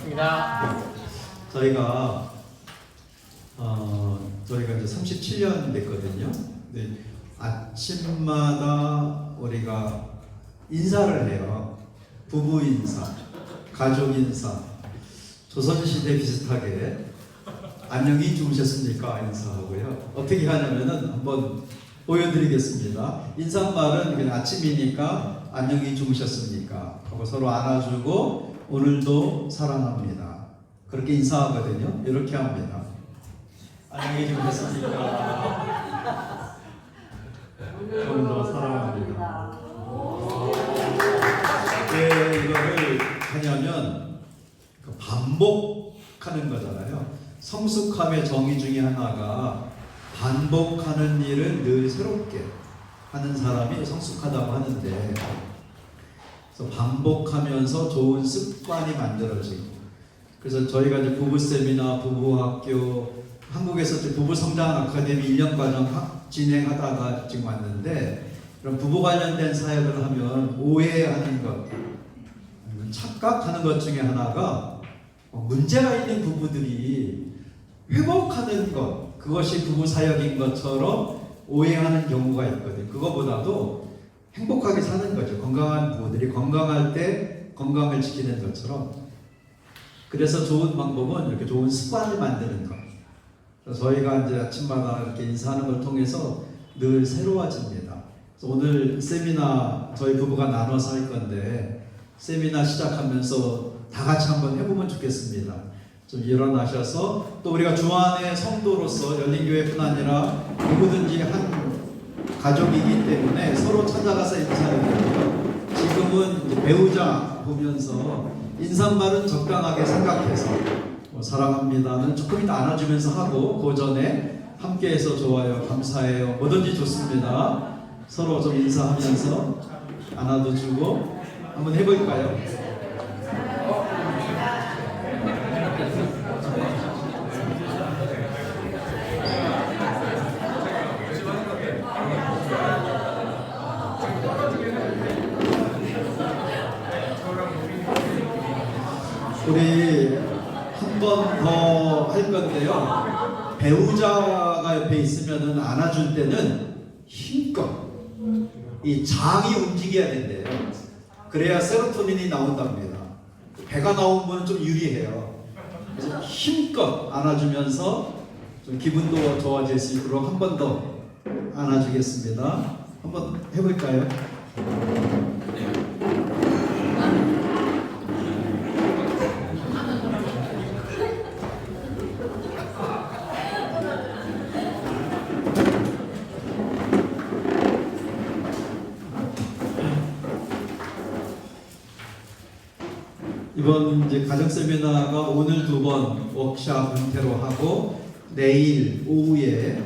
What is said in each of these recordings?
반갑습니다. 저희가 이제 37년 됐거든요. 네, 아침마다 우리가 인사를 해요. 부부 인사, 가족 인사, 조선시대 비슷하게 안녕히 주무셨습니까? 인사하고요. 어떻게 하냐면은 한번 보여드리겠습니다. 인사말은 그냥 아침이니까 안녕히 주무셨습니까? 하고 서로 안아주고 오늘도 사랑합니다. 그렇게 인사하거든요. 이렇게 합니다. 안녕히 주무셨습니까? 오늘도 사랑합니다. 왜 이거를 하냐면 반복하는 거잖아요. 성숙함의 정의 중에 하나가 반복하는 일을 늘 새롭게 하는 사람이 성숙하다고 하는데, 그래서 반복하면서 좋은 습관이 만들어지고, 그래서 저희가 이제 부부 세미나, 부부 학교, 한국에서 이제 부부 성장 아카데미 1년 과정 진행하다가 지금 왔는데, 그럼 부부 관련된 사역을 하면 오해하는 것, 착각하는 것 중에 하나가 문제가 있는 부부들이 회복하는 것, 그것이 부부 사역인 것처럼 오해하는 경우가 있거든요. 그거보다도 행복하게 사는 거죠. 건강한 부부들이 건강할 때 건강을 지키는 것처럼. 그래서 좋은 방법은 이렇게 좋은 습관을 만드는 것. 저희가 이제 아침마다 이렇게 인사하는 걸 통해서 늘 새로워집니다. 그래서 오늘 세미나 저희 부부가 나눠서 할 건데, 세미나 시작하면서 다 같이 한번 해보면 좋겠습니다. 좀 일어나셔서, 또 우리가 주안의 성도로서 열린교회뿐 아니라 누구든지 한 가족이기 때문에 서로 찾아가서 인사를 드려요. 지금은 이제 배우자 보면서 인사말은 적당하게 생각해서 사랑합니다는 조금 이따 안아주면서 하고, 그 전에 함께해서 좋아요, 감사해요, 뭐든지 좋습니다. 서로 좀 인사하면서 안아도 주고 한번 해볼까요? 우리 한 번 더 할 건데요. 배우자가 옆에 있으면은 안아줄 때는 힘껏 이 장이 움직여야 된대요. 그래야 세로토닌이 나온답니다. 배가 나온 분은 좀 유리해요. 그래서 힘껏 안아주면서 좀 기분도 좋아질 수 있도록 한 번 더 안아주겠습니다. 한번 해볼까요? 이번 이제 가정 세미나가 오늘 2번 워크샵 형태로 하고, 내일 오후에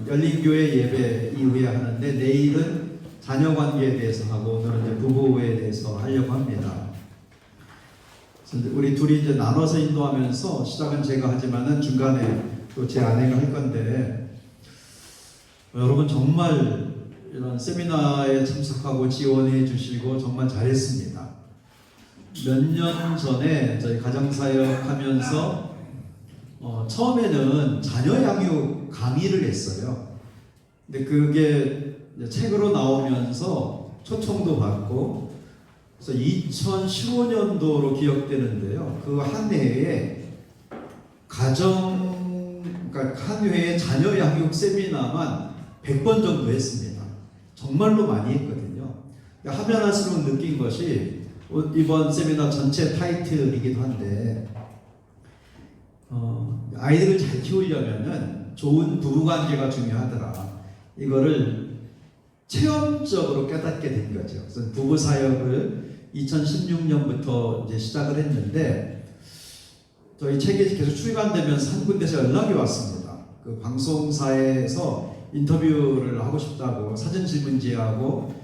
열린교회 예배 이후에 하는데, 내일은 자녀 관계에 대해서 하고, 오늘은 이제 부부에 대해서 하려고 합니다. 우리 둘이 이제 나눠서 인도하면서, 시작은 제가 하지만은 중간에 또 제 아내가 할 건데, 여러분 정말 이런 세미나에 참석하고 지원해 주시고 정말 잘했습니다. 몇 년 전에 저희 가정사역 하면서 처음에는 자녀 양육 강의를 했어요. 근데 그게 책으로 나오면서 초청도 받고, 그래서 2015년도로 기억되는데요. 그 한 해에 그러니까 한 회에 자녀 양육 세미나만 100번 정도 했습니다. 정말로 많이 했거든요. 하면 할수록 느낀 것이, 이번 세미나 전체 타이틀이기도 한데, 아이들을 잘 키우려면은 좋은 부부관계가 중요하더라. 이거를 체험적으로 깨닫게 된 거죠. 그래서 부부 사역을 2016년부터 이제 시작을 했는데, 저희 책이 계속 출간되면서 한 군데서 연락이 왔습니다. 그 방송사에서 인터뷰를 하고 싶다고, 사전 질문지하고.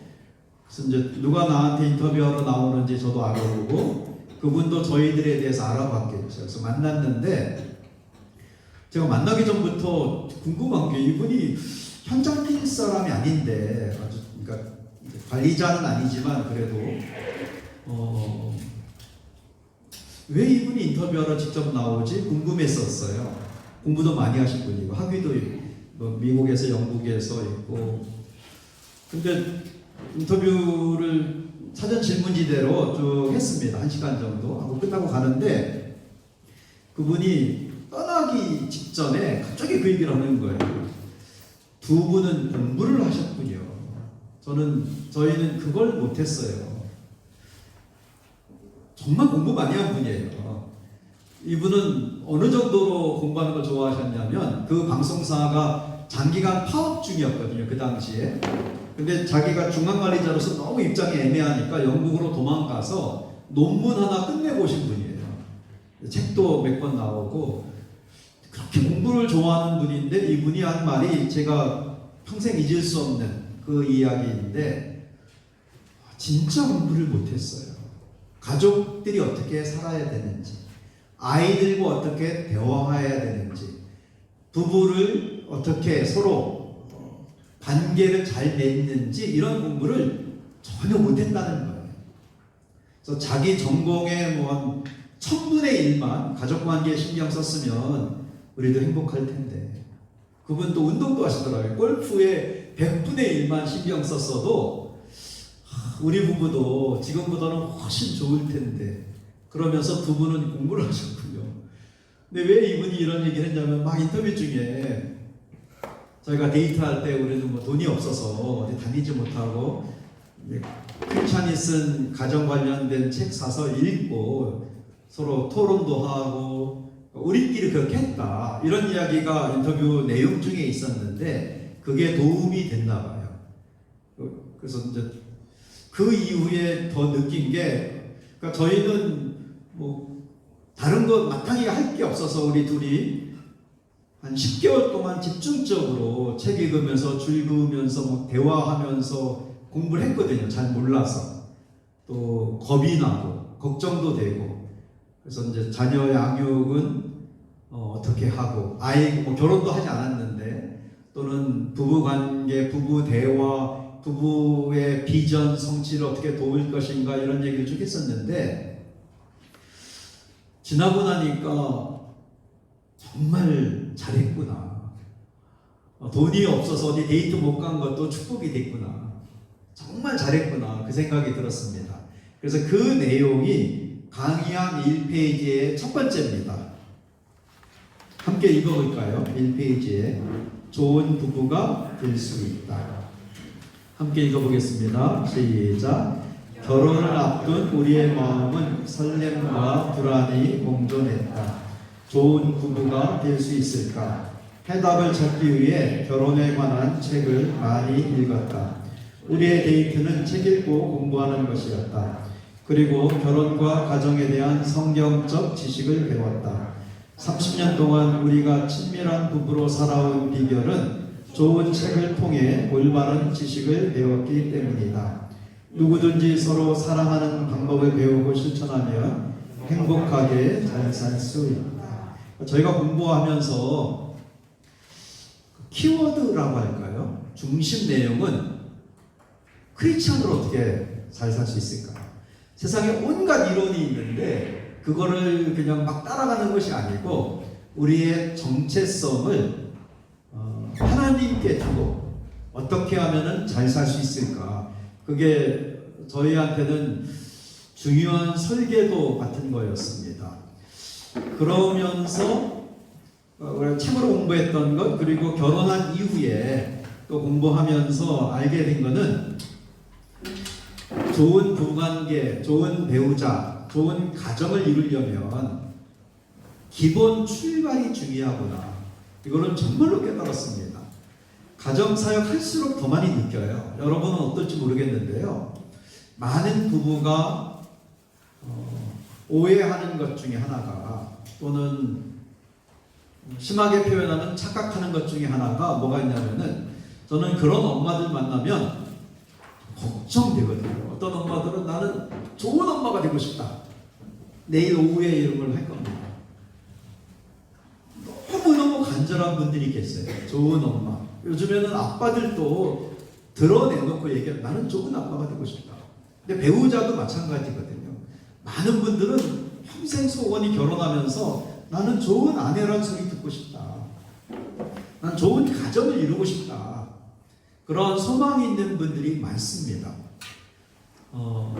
그래서 이제 누가 나한테 인터뷰하러 나오는지 저도 알아보고, 그분도 저희들에 대해서 알아봤겠죠. 그래서 만났는데, 제가 만나기 전부터 궁금한 게, 이분이 현장 팀 사람이 아닌데, 그러니까 관리자는 아니지만 그래도 왜 이분이 인터뷰하러 직접 나오지 궁금했었어요. 공부도 많이 하신 분이고 학위도 뭐 미국에서 영국에서 있고. 근데 인터뷰를 사전 질문지대로 쭉 했습니다. 1시간 정도 하고 끝나고 가는데 그분이 떠나기 직전에 갑자기 그 얘기를 하는 거예요. 두 분은 공부를 하셨군요. 저희는 그걸 못했어요. 정말 공부 많이 한 분이에요. 이분은 어느 정도로 공부하는 걸 좋아하셨냐면 그 방송사가 장기간 파업 중이었거든요. 그 당시에. 근데 자기가 중앙관리자로서 너무 입장이 애매하니까 영국으로 도망가서 논문 하나 끝내고 오신 분이에요. 책도 몇 권 나오고 그렇게 공부를 좋아하는 분인데 이분이 한 말이 제가 평생 잊을 수 없는 그 이야기인데 진짜 공부를 못했어요. 가족들이 어떻게 살아야 되는지, 아이들과 어떻게 대화해야 되는지, 부부를 어떻게 서로 관계를 잘 맺는지 이런 공부를 전혀 못했다는 거예요. 그래서 자기 전공의 뭐 1000분의 1만 가족관계에 신경 썼으면 우리도 행복할 텐데 그분 또 운동도 하시더라고요. 골프에 100분의 1만 신경 썼어도 우리 부부도 지금보다는 훨씬 좋을 텐데 그러면서 두 분은 공부를 하셨군요. 근데 왜 이분이 이런 얘기를 했냐면 막 인터뷰 중에 저희가 데이트할 때 우리는 뭐 돈이 없어서 어디 다니지 못하고 크리스찬이 쓴 가정 관련된 책 사서 읽고 서로 토론도 하고 우리끼리 그렇게 했다 이런 이야기가 인터뷰 내용 중에 있었는데 그게 도움이 됐나 봐요. 그래서 이제 그 이후에 더 느낀 게 그러니까 저희는 뭐 다른 거 마땅히 할 게 없어서 우리 둘이 한 10개월 동안 집중적으로 책 읽으면서 즐거우면서 막 대화하면서 공부를 했거든요. 잘 몰라서 또 겁이 나고 걱정도 되고 그래서 이제 자녀 양육은 어떻게 하고 아이 뭐 결혼도 하지 않았는데 또는 부부 관계, 부부 대화, 부부의 비전 성취를 어떻게 도울 것인가 이런 얘기를 쭉 했었는데 지나고 나니까 정말 잘했구나. 돈이 없어서 어디 데이트 못 간 것도 축복이 됐구나. 정말 잘했구나. 그 생각이 들었습니다. 그래서 그 내용이 강의한 1페이지의 첫 번째입니다. 함께 읽어볼까요? 1페이지에 좋은 부부가 될 수 있다. 함께 읽어보겠습니다. 시작. 결혼을 앞둔 우리의 마음은 설렘과 불안이 공존했다. 좋은 부부가 될 수 있을까? 해답을 찾기 위해 결혼에 관한 책을 많이 읽었다. 우리의 데이트는 책 읽고 공부하는 것이었다. 그리고 결혼과 가정에 대한 성경적 지식을 배웠다. 30년 동안 우리가 친밀한 부부로 살아온 비결은 좋은 책을 통해 올바른 지식을 배웠기 때문이다. 누구든지 서로 사랑하는 방법을 배우고 실천하면 행복하게 잘 살 수 있다. 저희가 공부하면서 키워드라고 할까요? 중심 내용은 크리스찬으로 어떻게 잘 살 수 있을까? 세상에 온갖 이론이 있는데 그거를 그냥 막 따라가는 것이 아니고 우리의 정체성을 하나님께 두고 어떻게 하면은 잘 살 수 있을까? 그게 저희한테는 중요한 설계도 같은 거였습니다. 그러면서 책으로 공부했던 것 그리고 결혼한 이후에 또 공부하면서 알게 된 거는 좋은 부부관계, 좋은 배우자, 좋은 가정을 이루려면 기본 출발이 중요하구나. 이거는 정말로 깨달았습니다. 가정사역 할수록 더 많이 느껴요. 여러분은 어떨지 모르겠는데요. 많은 부부가 오해하는 것 중에 하나가 또는 심하게 표현하면 착각하는 것 중에 하나가 뭐가 있냐면은 저는 그런 엄마들 만나면 걱정되거든요. 어떤 엄마들은 나는 좋은 엄마가 되고 싶다. 내일 오후에 이런 걸 할 겁니다. 너무너무 간절한 분들이 계세요. 좋은 엄마. 요즘에는 아빠들도 드러내놓고 얘기해요. 나는 좋은 아빠가 되고 싶다. 근데 배우자도 마찬가지거든요. 많은 분들은 평생 소원이 결혼하면서 나는 좋은 아내란 소리 듣고 싶다. 난 좋은 가정을 이루고 싶다. 그런 소망이 있는 분들이 많습니다.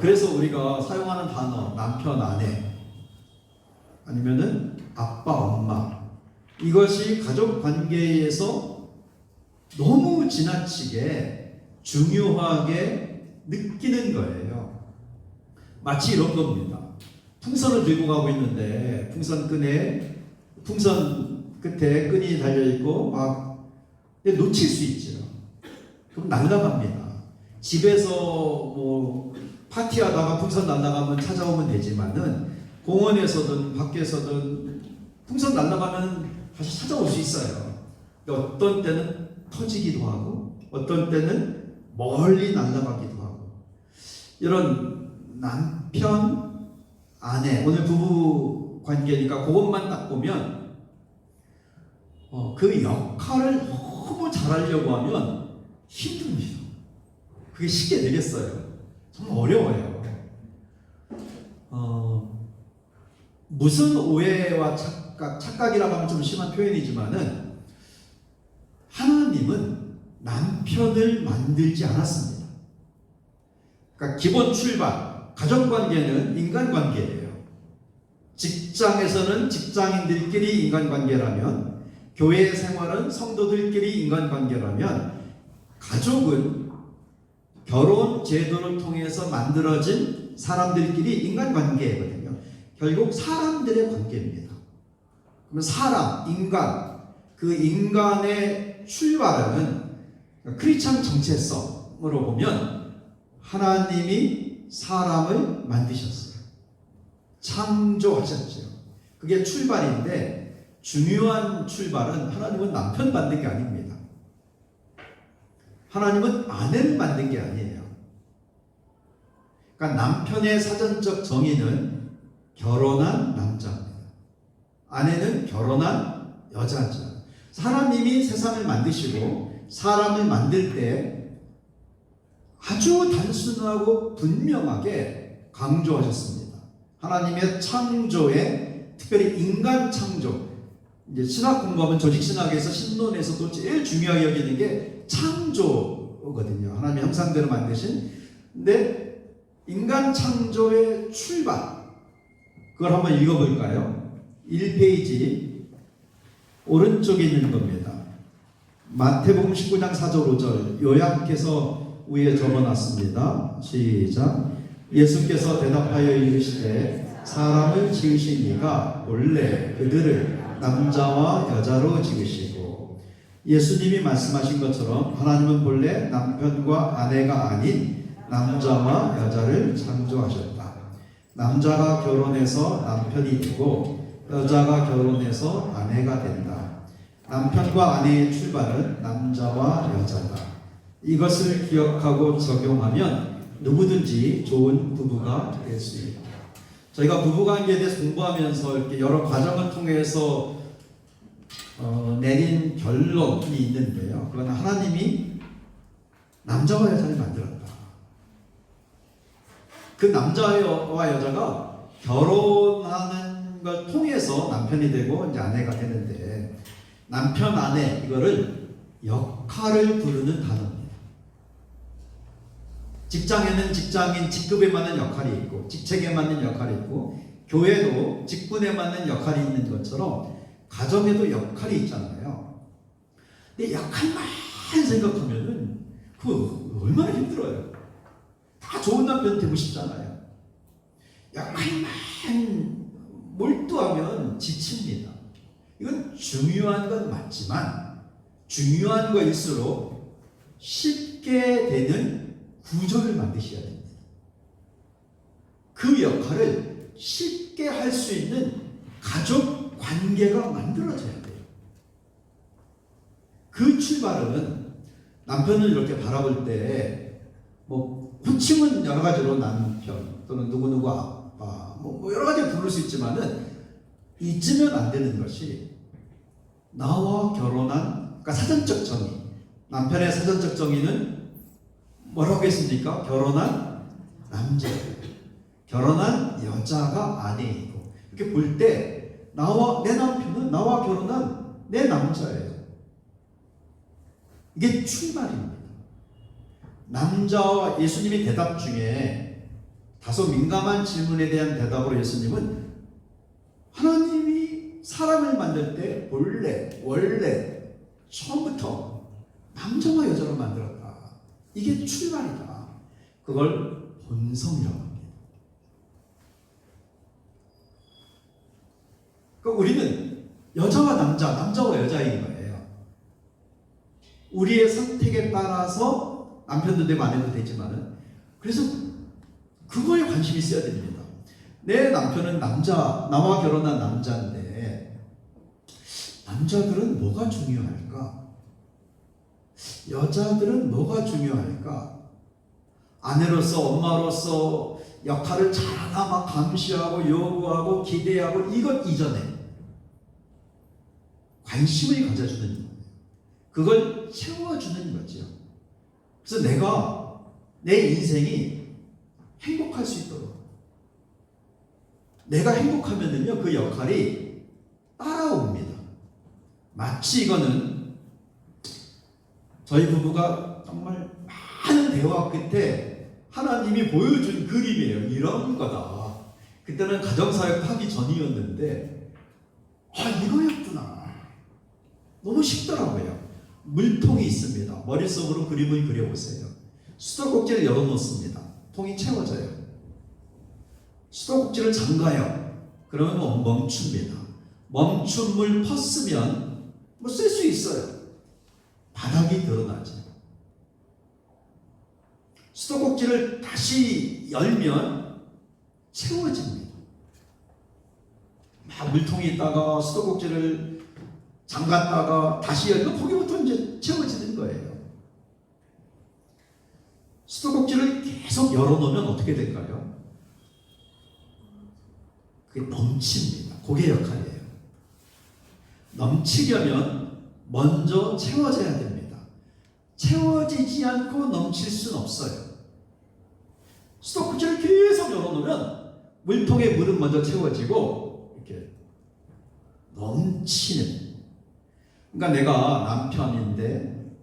그래서 우리가 사용하는 단어 남편, 아내 아니면은 아빠, 엄마 이것이 가족 관계에서 너무 지나치게 중요하게 느끼는 거예요. 마치 이런 겁니다. 풍선을 들고 가고 있는데 풍선 끝에 끈이 달려있고 막 놓칠 수 있죠. 그럼 날아갑니다. 집에서 뭐 파티하다가 풍선 날아가면 찾아오면 되지만은 공원에서든 밖에서든 풍선 날아가면 다시 찾아올 수 있어요. 어떤 때는 터지기도 하고 어떤 때는 멀리 날아가기도 하고 이런 남편, 아내 오늘 부부 관계니까 그것만 딱 보면 그 역할을 너무 잘하려고 하면 힘듭니다. 그게 쉽게 되겠어요? 정말 어려워요. 무슨 오해와 착각이라고 하면 좀 심한 표현이지만은 하나님은 남편을 만들지 않았습니다. 그러니까 기본 출발, 가정관계는 인간관계예요. 직장에서는 직장인들끼리 인간관계라면 교회 생활은 성도들끼리 인간관계라면 가족은 결혼 제도를 통해서 만들어진 사람들끼리 인간관계거든요. 결국 사람들의 관계입니다. 그러면 사람, 인간, 그 인간의 출발은 크리스천 정체성으로 보면 하나님이 사람을 만드셨어요. 창조하셨죠. 그게 출발인데 중요한 출발은 하나님은 남편 만든 게 아닙니다. 하나님은 아내를 만든 게 아니에요. 그러니까 남편의 사전적 정의는 결혼한 남자입니다. 아내는 결혼한 여자죠. 하나님이 세상을 만드시고 사람을 만들 때 아주 단순하고 분명하게 강조하셨습니다. 하나님의 창조에 특별히 인간 창조. 이제 신학 공부하면 조직신학에서 신론에서도 제일 중요하게 여기는 게 창조거든요. 하나님의 형상대로 만드신. 근데 인간 창조의 출발. 그걸 한번 읽어볼까요? 1페이지 오른쪽에 있는 겁니다. 마태복음 19장 4절 5절 요약해서 위에 적어놨습니다. 시작. 예수께서 대답하여 이르시되 사람을 지으신 이가 본래 그들을 남자와 여자로 지으시고 예수님이 말씀하신 것처럼 하나님은 본래 남편과 아내가 아닌 남자와 여자를 창조하셨다. 남자가 결혼해서 남편이 되고 여자가 결혼해서 아내가 된다. 남편과 아내의 출발은 남자와 여자다. 이것을 기억하고 적용하면 누구든지 좋은 부부가 될 수 있다. 저희가 부부관계에 대해서 공부하면서 이렇게 여러 과정을 통해서 내린 결론이 있는데요. 그건 하나님이 남자와 여자를 만들었다. 그 남자와 여자가 결혼하는 걸 통해서 남편이 되고 이제 아내가 되는데 남편, 아내 이거를 역할을 부르는 단어입니다. 직장에는 직장인 직급에 맞는 역할이 있고 직책에 맞는 역할이 있고 교회도 직분에 맞는 역할이 있는 것처럼 가정에도 역할이 있잖아요. 근데 역할만 생각하면은 그거 얼마나 힘들어요. 다 좋은 남편 되고 싶잖아요. 역할만 몰두하면 지칩니다. 이건 중요한 건 맞지만 중요한 거일수록 쉽게 되는 구조를 만드셔야 됩니다. 그 역할을 쉽게 할 수 있는 가족 관계가 만들어져야 돼요. 그 출발은 남편을 이렇게 바라볼 때 뭐 호칭은 여러 가지로 남편 또는 누구누구 아빠 뭐 여러 가지 부를 수 있지만은 잊으면 안 되는 것이 나와 결혼한 그러니까 사전적 정의 남편의 사전적 정의는 뭐라고 했습니까? 결혼한 남자 결혼한 여자가 아내이고 이렇게 볼 때 내 남편은 나와 결혼한 내 남자예요. 이게 출발입니다. 남자와 예수님의 대답 중에 다소 민감한 질문에 대한 대답으로 예수님은 하나님이 사람을 만들 때 원래 처음부터 남자와 여자로 만들었다. 이게 출발이다. 그걸 본성이라고 합니다. 그러니까 우리는 여자와 남자와 여자인 거예요. 우리의 선택에 따라서 남편도 되고 아내도 되지만은, 그래서 그거에 관심이 있어야 됩니다. 내 남편은 나와 결혼한 남자인데 남자들은 뭐가 중요할까? 여자들은 뭐가 중요할까? 아내로서 엄마로서 역할을 잘하나 막 감시하고 요구하고 기대하고 이것 이전에 관심을 가져주는 거예요. 그걸 채워주는 거죠. 그래서 내 인생이 행복할 수 있도록, 내가 행복하면은요 그 역할이 따라옵니다. 마치 이거는 저희 부부가 정말 많은 대화 끝에 하나님이 보여준 그림이에요. 이런 거다. 그때는 가정사역 하기 전이었는데 이거였구나. 너무 쉽더라고요. 물통이 있습니다. 머릿속으로 그림을 그려보세요. 수도꼭지를 열어놓습니다. 통이 채워져요. 수도꼭지를 잠가요. 그러면 멈춥니다. 멈춘 물 퍼쓰면 쓸 수 있어요. 바닥이 드러나죠. 수도꼭지를 다시 열면 채워집니다. 막 물통이 있다가 수도꼭지를 잠갔다가 다시 열면 거기부터 이제 채워지는 거예요. 수도꼭지를 계속 열어놓으면 어떻게 될까요? 그게 넘칩니다. 그게 역할이에요. 넘치려면 먼저 채워져야 됩니다. 채워지지 않고 넘칠 수는 없어요. 수도꼭지를 계속 열어놓으면 물통에 물은 먼저 채워지고 이렇게 넘치는. 그러니까 내가 남편인데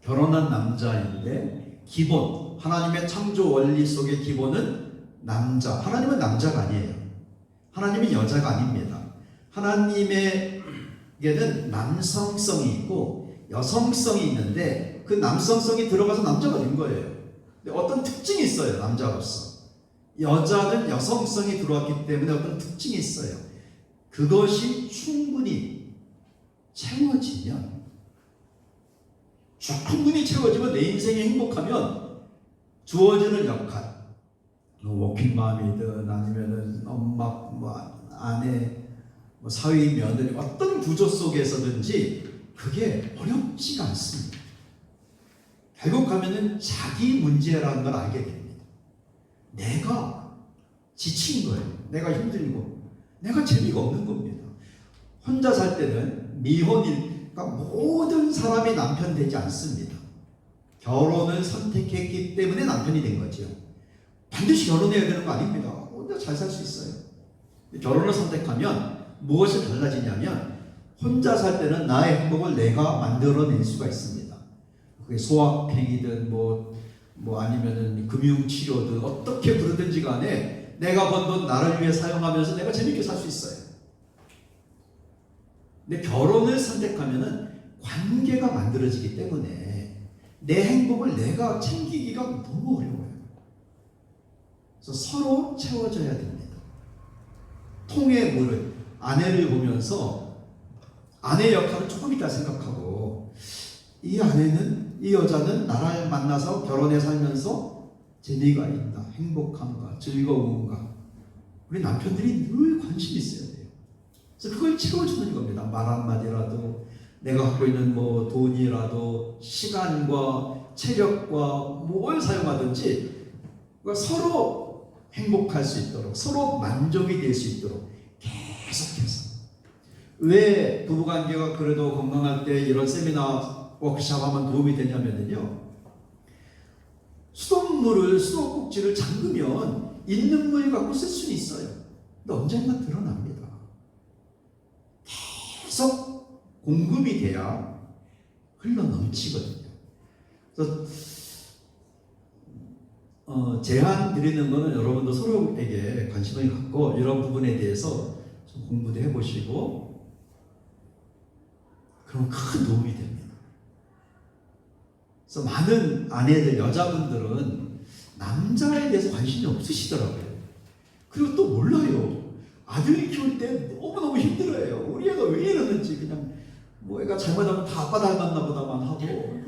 결혼한 남자인데 기본 하나님의 창조 원리 속의 기본은 남자. 하나님은 남자가 아니에요. 하나님은 여자가 아닙니다. 하나님에게는 남성성이 있고 여성성이 있는데 그 남성성이 들어가서 남자가 된 거예요. 근데 어떤 특징이 있어요. 남자로서. 여자는 여성성이 들어왔기 때문에 어떤 특징이 있어요. 그것이 충분히 채워지면 내 인생이 행복하면 주어지는 역할, 워킹맘이든 아니면은 엄마, 아내, 사위, 며느리 어떤 구조 속에서든지 그게 어렵지가 않습니다. 결국 가면은 자기 문제라는 걸 알게 됩니다. 내가 지친 거예요. 내가 힘들고 내가 재미가 없는 겁니다. 혼자 살 때는 그러니까 모든 사람이 남편 되지 않습니다. 결혼을 선택했기 때문에 남편이 된 거죠. 반드시 결혼해야 되는 거 아닙니다. 혼자 잘 살 수 있어요. 결혼을 선택하면 무엇이 달라지냐면 혼자 살 때는 나의 행복을 내가 만들어낼 수가 있습니다. 그게 소확행이든 아니면은 금융치료든 어떻게 부르든지 간에 내가 번 돈 나를 위해 사용하면서 내가 재밌게 살 수 있어요. 근데 결혼을 선택하면은 관계가 만들어지기 때문에 내 행복을 내가 챙기기가 너무 어려워요. 그래서 서로 채워줘야 됩니다. 통에 물을, 아내를 보면서 아내 역할은 조금 있다 생각하고 이 여자는 나를 만나서 결혼해 살면서 재미가 있다, 행복한가, 즐거운가. 우리 남편들이 늘 관심이 있어야 돼요. 그래서 그걸 채워주는 겁니다. 말 한마디라도, 내가 갖고 있는 돈이라도, 시간과 체력과 뭘 사용하든지 서로 행복할 수 있도록, 서로 만족이 될 수 있도록 계속해서. 왜 부부관계가 그래도 건강할 때 이런 세미나 워크숍 하면 도움이 되냐면요, 수돗꼭지를 잠그면 있는 물 갖고 쓸 수는 있어요. 근데 언젠가 드러납니다. 계속 공급이 돼야 흘러 넘치거든요. 그래서 제안 드리는 거는 여러분도 서로에게 관심을 갖고 이런 부분에 대해서 좀 공부도 해보시고 그럼 큰 도움이 됩니다. 그래서 많은 아내들, 여자분들은 남자에 대해서 관심이 없으시더라고요. 그리고 또 몰라요. 아들 키울 때 너무너무 힘들어요. 우리 애가 왜 이러는지 그냥 뭐 애가 잘못하면 다 아빠 닮았나 보다만 하고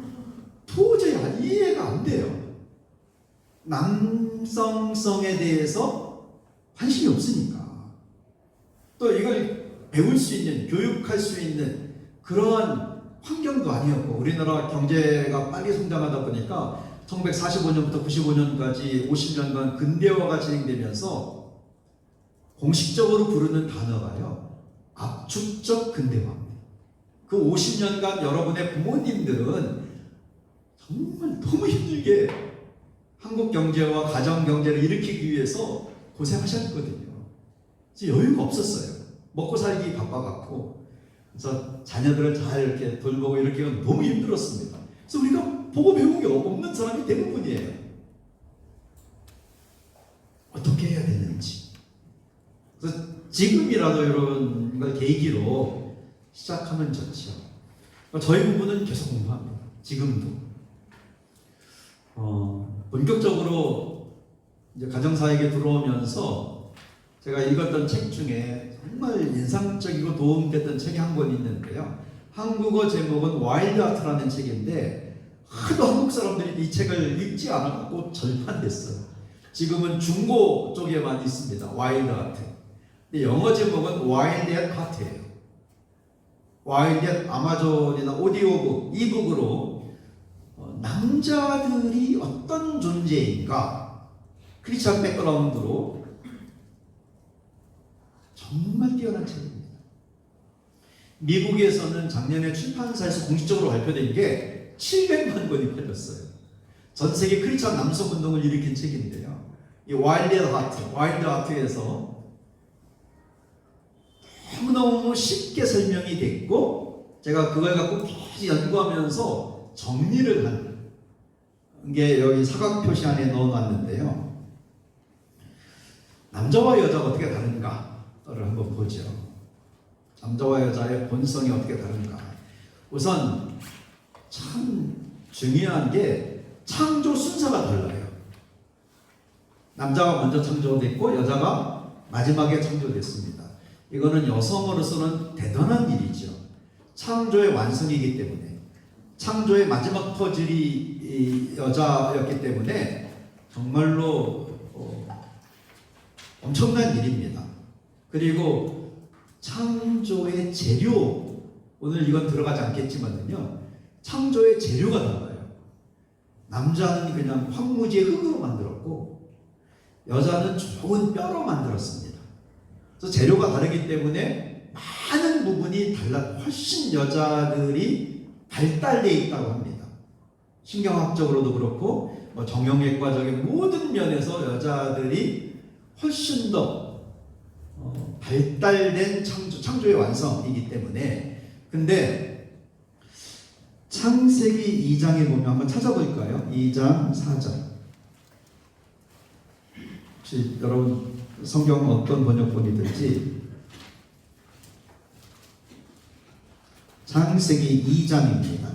도저히 이해가 안 돼요. 남성성에 대해서 관심이 없으니까. 또 이걸 배울 수 있는, 교육할 수 있는 그러한 환경도 아니었고, 우리나라 경제가 빨리 성장하다 보니까 1945년부터 95년까지 50년간 근대화가 진행되면서 공식적으로 부르는 단어가요, 압축적 근대화입니다. 그 50년간 여러분의 부모님들은 정말 너무 힘들게 한국 경제와 가정 경제를 일으키기 위해서 고생하셨거든요. 여유가 없었어요. 먹고 살기 바빠갖고. 그래서 자녀들을 잘 이렇게 돌보고 이렇게 너무 힘들었습니다. 그래서 우리가 보고 배운 게 없는 사람이 대부분이에요. 어떻게 해야 되는지. 그래서 지금이라도 이런 걸 계기로 시작하면 좋죠. 저희 부부는 계속 공부합니다. 지금도. 본격적으로 이제 가정사역에 들어오면서 제가 읽었던 책 중에 정말 인상적이고 도움됐던 책이 한 권 있는데요. 한국어 제목은 와일드 아트라는 책인데 하도 한국 사람들이 이 책을 읽지 않았고 절판됐어요. 지금은 중고 쪽에만 있습니다. 와일드 아트. 근데 영어 제목은 와일드 앳 하트예요. 와일드 앳 아마존이나 오디오북, 이북으로 남자들이 어떤 존재인가, 크리스천 백그라운드로 정말 뛰어난 책입니다. 미국에서는 작년에 출판사에서 공식적으로 발표된 게 700만 권이 팔렸어요. 전 세계 크리스천 남성 운동을 일으킨 책인데요. 이 와일드 아트에서 너무너무 쉽게 설명이 됐고, 제가 그걸 갖고 계속 연구하면서 정리를 한 게 여기 사각 표시 안에 넣어놨는데요. 남자와 여자가 어떻게 다른가를 한번 보죠. 남자와 여자의 본성이 어떻게 다른가. 우선 참 중요한 게 창조 순서가 달라요. 남자가 먼저 창조됐고 여자가 마지막에 창조됐습니다. 이거는 여성으로서는 대단한 일이죠. 창조의 완성이기 때문에. 창조의 마지막 퍼즐이 여자였기 때문에 정말로 엄청난 일입니다. 그리고 창조의 재료, 오늘 이건 들어가지 않겠지만요, 창조의 재료가 달라요. 남자는 그냥 황무지의 흙으로 만들었고 여자는 좋은 뼈로 만들었습니다. 그래서 재료가 다르기 때문에 많은 부분이 훨씬 여자들이 발달되어 있다고 합니다. 신경학적으로도 그렇고 정형외과적인 모든 면에서 여자들이 훨씬 더 발달된 창조의 완성이기 때문에. 근데 창세기 2장에 보면 한번 찾아볼까요? 2장 4절. 혹시 여러분 성경 어떤 번역본이든지 창세기 2장입니다.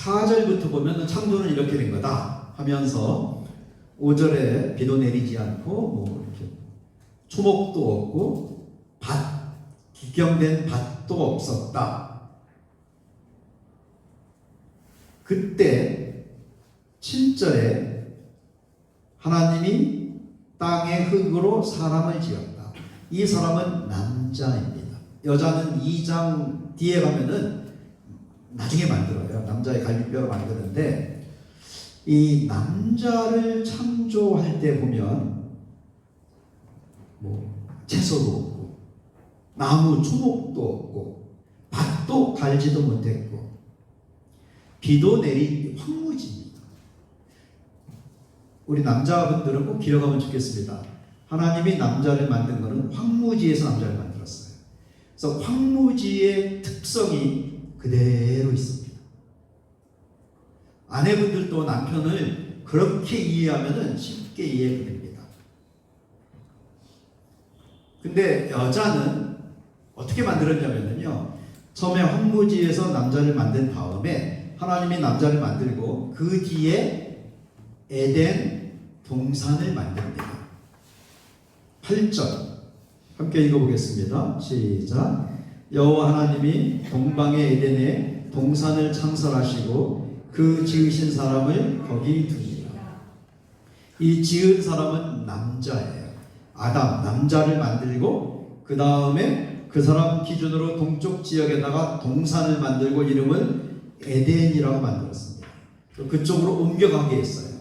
4절부터 보면 창조는 이렇게 된 거다 하면서 5절에 비도 내리지 않고 뭐 이렇게 초목도 없고 기경된 밭도 없었다. 그때 7절에 하나님이 땅의 흙으로 사람을 지었다. 이 사람은 남자입니다. 여자는 2장 뒤에 가면은 나중에 만들어요. 남자의 갈비뼈를 만드는데, 이 남자를 창조할 때 보면 뭐 채소도 없고 나무 초목도 없고 밭도 갈지도 못했고 비도 황무지입니다. 우리 남자분들은 꼭 기억하면 좋겠습니다. 하나님이 남자를 만든 것은 황무지에서 남자를 만들었어요. 그래서 황무지의 특성이 그대로 있습니다. 아내분들도 남편을 그렇게 이해하면 쉽게 이해가 됩니다. 근데 여자는 어떻게 만들었냐면요, 처음에 황무지에서 남자를 만든 다음에 하나님이 남자를 만들고 그 뒤에 에덴 동산을 만듭니다. 8절 함께 읽어보겠습니다. 시작. 여호와 하나님이 동방의 에덴에 동산을 창설하시고 그 지으신 사람을 거기 두니라. 이 지은 사람은 남자예요. 아담, 남자를 만들고 그 다음에 그 사람 기준으로 동쪽 지역에다가 동산을 만들고 이름을 에덴이라고 만들었습니다. 그쪽으로 옮겨가게 했어요.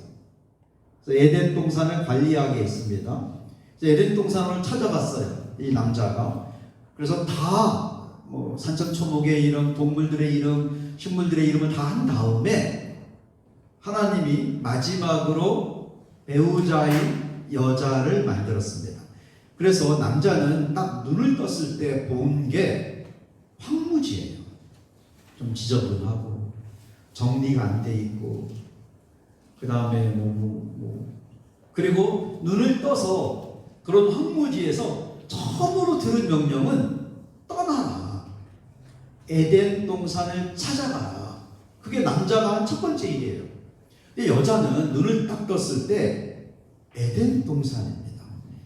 그래서 에덴 동산을 관리하게 했습니다. 에덴 동산을 찾아갔어요, 이 남자가. 그래서 다 뭐 산천초목의 이름, 동물들의 이름, 식물들의 이름을 다 한 다음에 하나님이 마지막으로 배우자인 여자를 만들었습니다. 그래서 남자는 딱 눈을 떴을 때 본 게 황무지예요. 좀 지저분하고 정리가 안 돼 있고, 그 다음에 그리고 눈을 떠서 그런 황무지에서 처음으로 들은 명령은 떠나라. 에덴 동산을 찾아가라. 그게 남자가 한 첫 번째 일이에요. 근데 여자는 눈을 딱 떴을 때 에덴 동산입니다.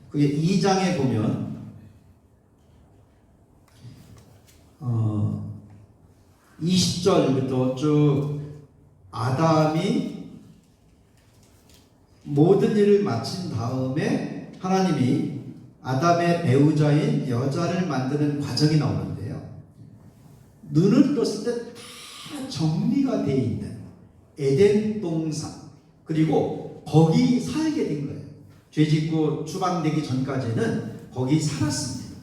그게 2장에 보면 20절부터 쭉 아담이 모든 일을 마친 다음에 하나님이 아담의 배우자인 여자를 만드는 과정이 나오는데요. 눈을 떴을 때 다 정리가 되어 있는 에덴 동산, 그리고 거기 살게 된 거예요. 죄짓고 추방되기 전까지는 거기 살았습니다.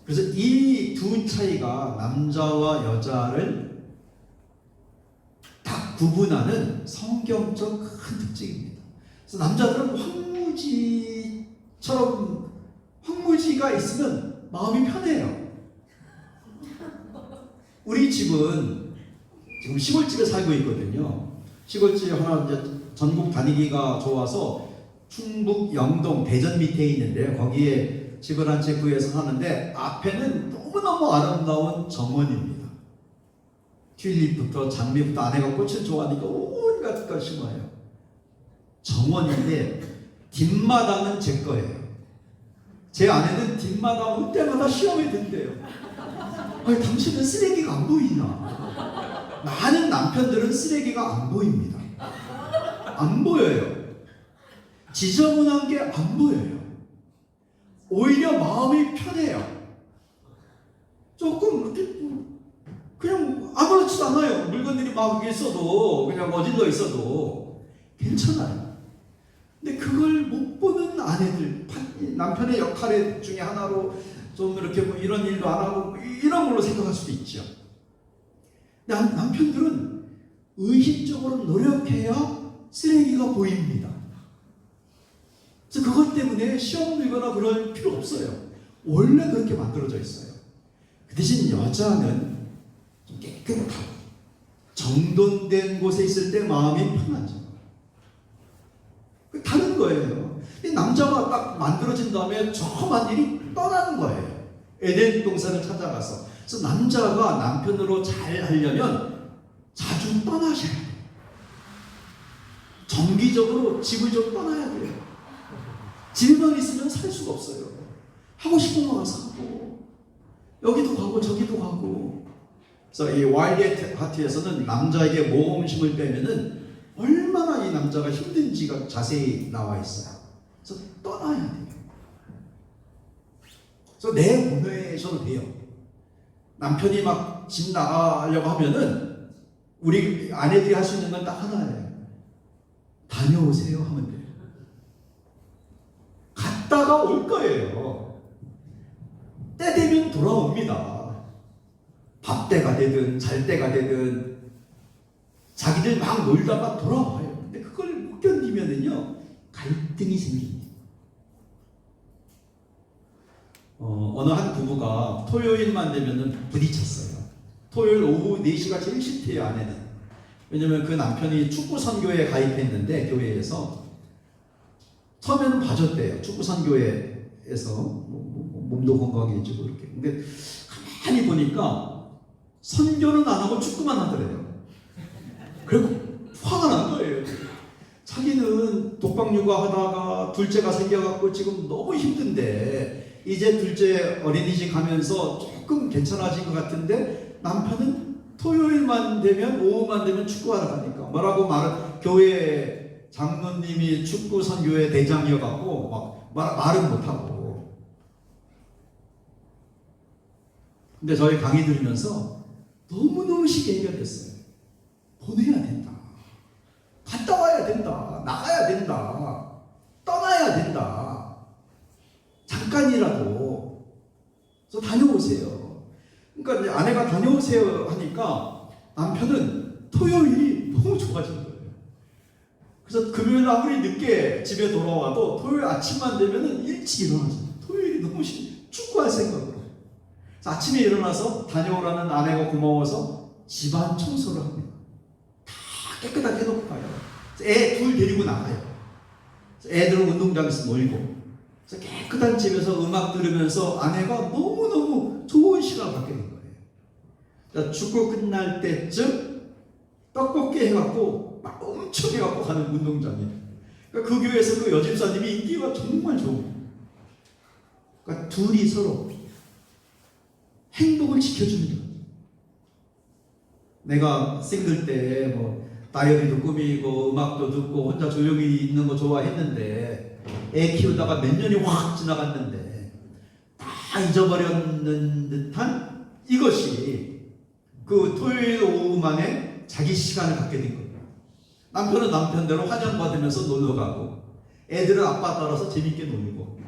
그래서 이 두 차이가 남자와 여자를 딱 구분하는 성경적 큰 특징입니다. 그래서 남자들은 황무지가 있으면 마음이 편해요. 우리 집은 지금 시골집에 살고 있거든요. 시골집에 하나 이제 전국 다니기가 좋아서 충북 영동 대전 밑에 있는데 거기에 집을 한 채 구해서 사는데 앞에는 너무너무 아름다운 정원입니다. 튤립부터 장미부터 아내가 꽃을 좋아하니까 온갖 걸 심어요. 정원인데 뒷마당은 제 거예요. 제 아내는 뒷마당 올 때마다 시험에 든대요. 아니, 당신은 쓰레기가 안 보이나? 많은 남편들은 쓰레기가 안 보입니다. 안 보여요. 지저분한 게 안 보여요. 오히려 마음이 편해요. 조금 이렇게 그냥 아무렇지도 않아요. 물건들이 막 있어도, 그냥 어질러 있어도 괜찮아요. 근데 그걸 못 보는 아내들, 남편의 역할 중에 하나로 좀 이렇게 뭐 이런 일도 안 하고 이런 걸로 생각할 수도 있죠. 근데 남편들은 의식적으로 노력해야 쓰레기가 보입니다. 그래서 그것 때문에 시험 들거나 그럴 필요 없어요. 원래 그렇게 만들어져 있어요. 그 대신 여자는 좀 깨끗하고 정돈된 곳에 있을 때 마음이 편하죠. 다른 거예요. 남자가 딱 만들어진 다음에 저만 일이 떠나는 거예요. 에덴 동산을 찾아가서. 그래서 남자가 남편으로 잘 하려면 자주 떠나셔야 돼요. 정기적으로 집을 좀 떠나야 돼요. 집에만 있으면 살 수가 없어요. 하고 싶은 거 가서 하고, 여기도 가고 저기도 가고. 그래서 이 와일드 하트에서는 남자에게 모험심을 빼면은 얼마나 이 남자가 힘든지가 자세히 나와 있어요. 그래서 떠나야 돼요. 그래서 내보내셔도 돼요. 남편이 막 집 나가려고 하면은 우리 아내들이 할 수 있는 건 딱 하나예요. 다녀오세요 하면 돼요. 갔다가 올 거예요. 때 되면 돌아옵니다. 밥 때가 되든 잘 때가 되든. 자기들 막 놀다가 돌아와요. 근데 그걸 못 견디면은요, 갈등이 생깁니다. 어느 한 부부가 토요일만 되면은 부딪혔어요. 토요일 오후 4시가 제일 싫대요, 아내는. 왜냐면 그 남편이 축구 선교회에 가입했는데, 교회에서. 처음에는 봐줬대요. 축구 선교회에서. 몸도 건강해지고, 이렇게. 근데 가만히 보니까 선교는 안 하고 축구만 하더래요. 그리고 화가 난 거예요. 자기는 독박 육아하다가 둘째가 생겨갖고 지금 너무 힘든데, 이제 둘째 어린이집 가면서 조금 괜찮아진 것 같은데, 남편은 토요일만 되면, 오후만 되면 축구하러 가니까. 뭐라고 교회 장로님이 축구 선교회 대장이어갖고 말은 못하고. 근데 저희 강의 들으면서 너무너무 쉽게 해결됐어요. 보내야 된다. 갔다 와야 된다. 나가야 된다. 떠나야 된다. 잠깐이라도 다녀오세요. 그러니까 이제 아내가 다녀오세요 하니까 남편은 토요일이 너무 좋아진 거예요. 그래서 금요일 아무리 늦게 집에 돌아와도 토요일 아침만 되면은 일찍 일어나잖아요. 토요일이 너무 축구할 생각으로. 그래서 아침에 일어나서 다녀오라는 아내가 고마워서 집안 청소를 합니다. 다 깨끗하게 해놓고 가요. 애 둘 데리고 나가요. 애들은 운동장에서 놀고. 그래서 깨끗한 집에서 음악 들으면서 아내가 너무너무 좋은 시간을 갖게 된 거예요. 축구 끝날 때쯤 떡볶이 해갖고 막 엄청 해갖고 가는 운동장이에요. 그러니까 그 교회에서 그 여집사님이 인기가 정말 좋은 거예요. 그러니까 둘이 서로 행복을 지켜주는 거예요. 내가 싱글 때 다이어리도 꾸미고 음악도 듣고 혼자 조용히 있는 거 좋아했는데, 애 키우다가 몇 년이 확 지나갔는데 다 잊어버렸는 듯한 이것이 그 토요일 오후 만에 자기 시간을 갖게 된 거예요. 남편은 남편대로 환영받으면서 놀러가고, 애들은 아빠 따라서 재밌게 놀고,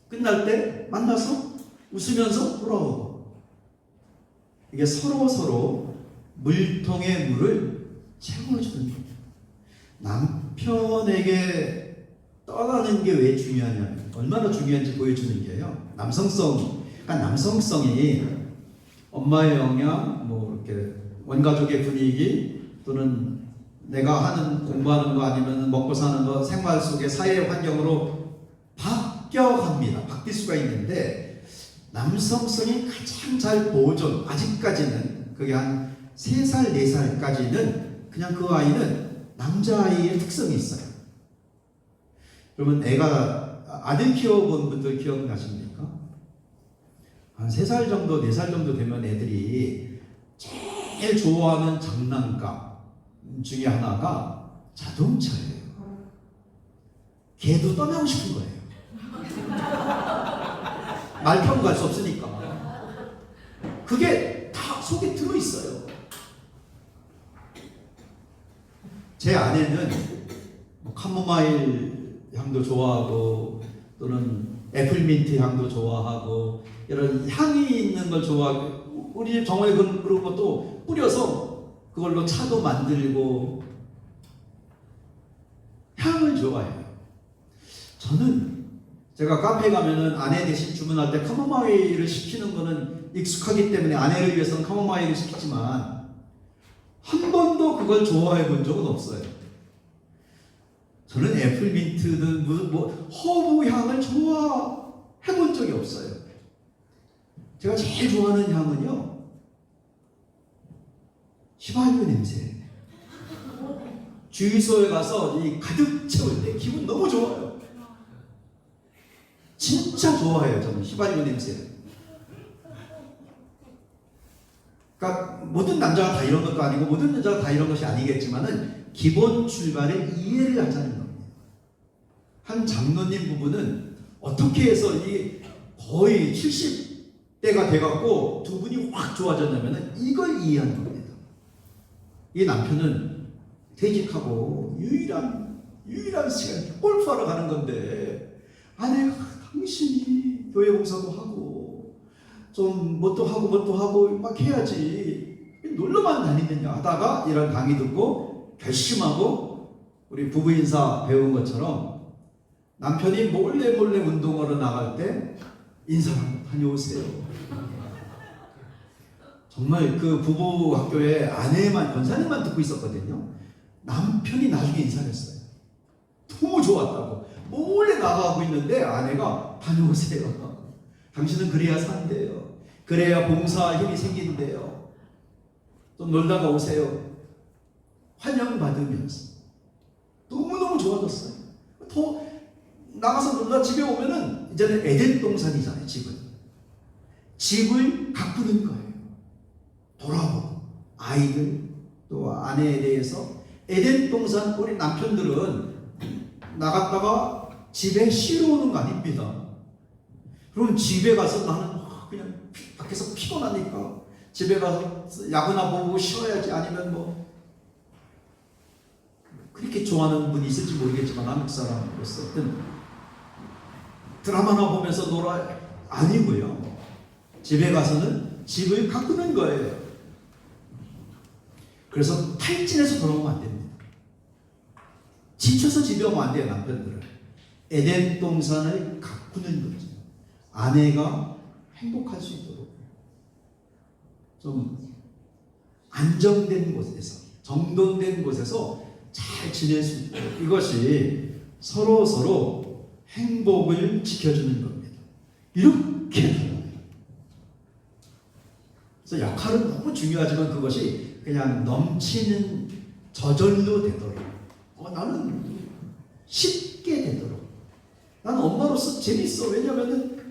끝날 때 만나서 웃으면서 돌아오고. 이게 서로 물통에 물을 채워주는 거예요. 남편에게 떠나는 게 왜 중요하냐면, 얼마나 중요한지 보여주는 게요. 그러니까 남성성이 엄마의 영향, 이렇게 원가족의 분위기, 또는 내가 하는 공부하는 거 아니면 먹고 사는 거, 생활 속의 사회 환경으로 바뀌어갑니다. 바뀔 수가 있는데, 남성성이 가장 잘 보존, 아직까지는 그게 한 3살, 4살까지는 그냥 그 아이는 남자아이의 특성이 있어요. 그러면 아들 키워본 분들 기억나십니까? 한 3살 정도, 4살 정도 되면 애들이 제일 좋아하는 장난감 중에 하나가 자동차예요. 걔도 떠나고 싶은 거예요. 말 타고 갈 수 없으니까. 그게 다 속에 들어있어요. 제 아내는 카모마일 향도 좋아하고, 또는 애플민트 향도 좋아하고, 이런 향이 있는 걸 좋아하고, 우리 집 정원에 그런 것도 뿌려서 그걸로 차도 만들고, 향을 좋아해요. 저는 제가 카페에 가면은 아내 대신 주문할 때 카모마일을 시키는 거는 익숙하기 때문에 아내를 위해서는 카모마일을 시키지만, 한 번도 그걸 좋아해 본 적은 없어요. 저는 애플민트든 허브 향을 좋아해 본 적이 없어요. 제가 제일 좋아하는 향은요, 휘발유 냄새. 주유소에 가서 가득 채울 때 기분 너무 좋아요. 진짜 좋아해요, 저는 휘발유 냄새. 그러니까 모든 남자가 다 이런 것도 아니고, 모든 여자가 다 이런 것이 아니겠지만은 기본 출발에 이해를 하자는 겁니다. 한 장로님 부부는 어떻게 해서 거의 70대가 돼갖고 두 분이 확 좋아졌냐면은 이걸 이해한 겁니다. 이 남편은 퇴직하고 유일한 시간 골프하러 가는 건데, 아내가 당신이 교회 봉사도 하고 좀 뭣도 하고 막 해야지, 놀러만 다니느냐 하다가 이런 강의 듣고 결심하고 우리 부부 인사 배운 것처럼 남편이 몰래 운동하러 나갈 때 인사하고 다녀오세요. 정말 그 부부 학교에 아내만 권사님만 듣고 있었거든요. 남편이 나중에 인사를 했어요. 너무 좋았다고. 몰래 나가고 있는데 아내가 다녀오세요. 당신은 그래야 산대요. 그래야 봉사 힘이 생긴대요. 좀 놀다가 오세요. 환영받으면서 너무너무 좋아졌어요. 더 나가서 놀다 집에 오면은 이제는 에덴 동산이잖아요. 집을 가꾸는 거예요. 돌아보고 아이들 또 아내에 대해서 에덴 동산. 우리 남편들은 나갔다가 집에 쉬러 오는 거 아닙니다. 그럼 집에 가서 나는 그냥 밖에서 피곤하니까 집에 가서 야구나 보고 쉬어야지, 아니면 뭐 그렇게 좋아하는 분이 있을지 모르겠지만 한국 사람으로서 어떤 드라마나 보면서 놀아 아니고요. 집에 가서는 집을 가꾸는 거예요. 그래서 탈진해서 돌아오면 안 됩니다. 지쳐서 집에 오면 안 돼요. 남편들은 에덴 동산을 가꾸는 거죠. 아내가 행복할 수 있도록 좀 안정된 곳에서, 정돈된 곳에서 잘 지낼 수 있도록, 이것이 서로 행복을 지켜주는 겁니다. 이렇게 달라요. 그래서 역할은 너무 중요하지만 그것이 그냥 넘치는 저절로 되도록, 나는 쉽게 되도록, 나는 엄마로서 재밌어. 왜냐면은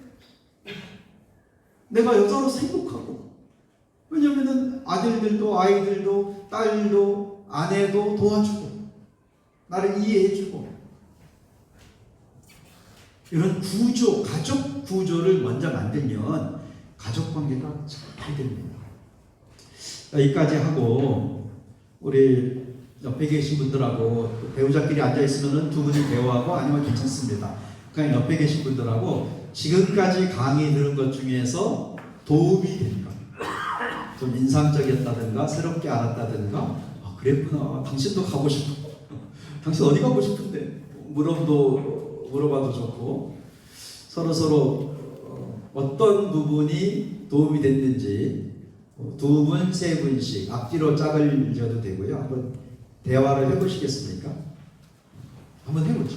내가 여자로서 행복하고, 왜냐면은 아들들도 아이들도 딸도 아내도 도와주고 나를 이해해주고, 이런 구조, 가족 구조를 먼저 만들면 가족 관계가 잘 됩니다. 여기까지 하고 우리 옆에 계신 분들하고 배우자끼리 앉아있으면 두 분이 대화하고 아니면 괜찮습니다. 그냥 옆에 계신 분들하고 지금까지 강의 들은 것 중에서 도움이 된 것, 좀 인상적이었다든가 새롭게 알았다든가, 그랬구나, 당신도 가고 싶어, 당신 어디 가고 싶은데, 물어봐도 좋고, 서로 어떤 부분이 도움이 됐는지 두 분, 세 분씩 앞뒤로 짝을 지어도 되고요. 한번 대화를 해보시겠습니까? 한번 해보죠.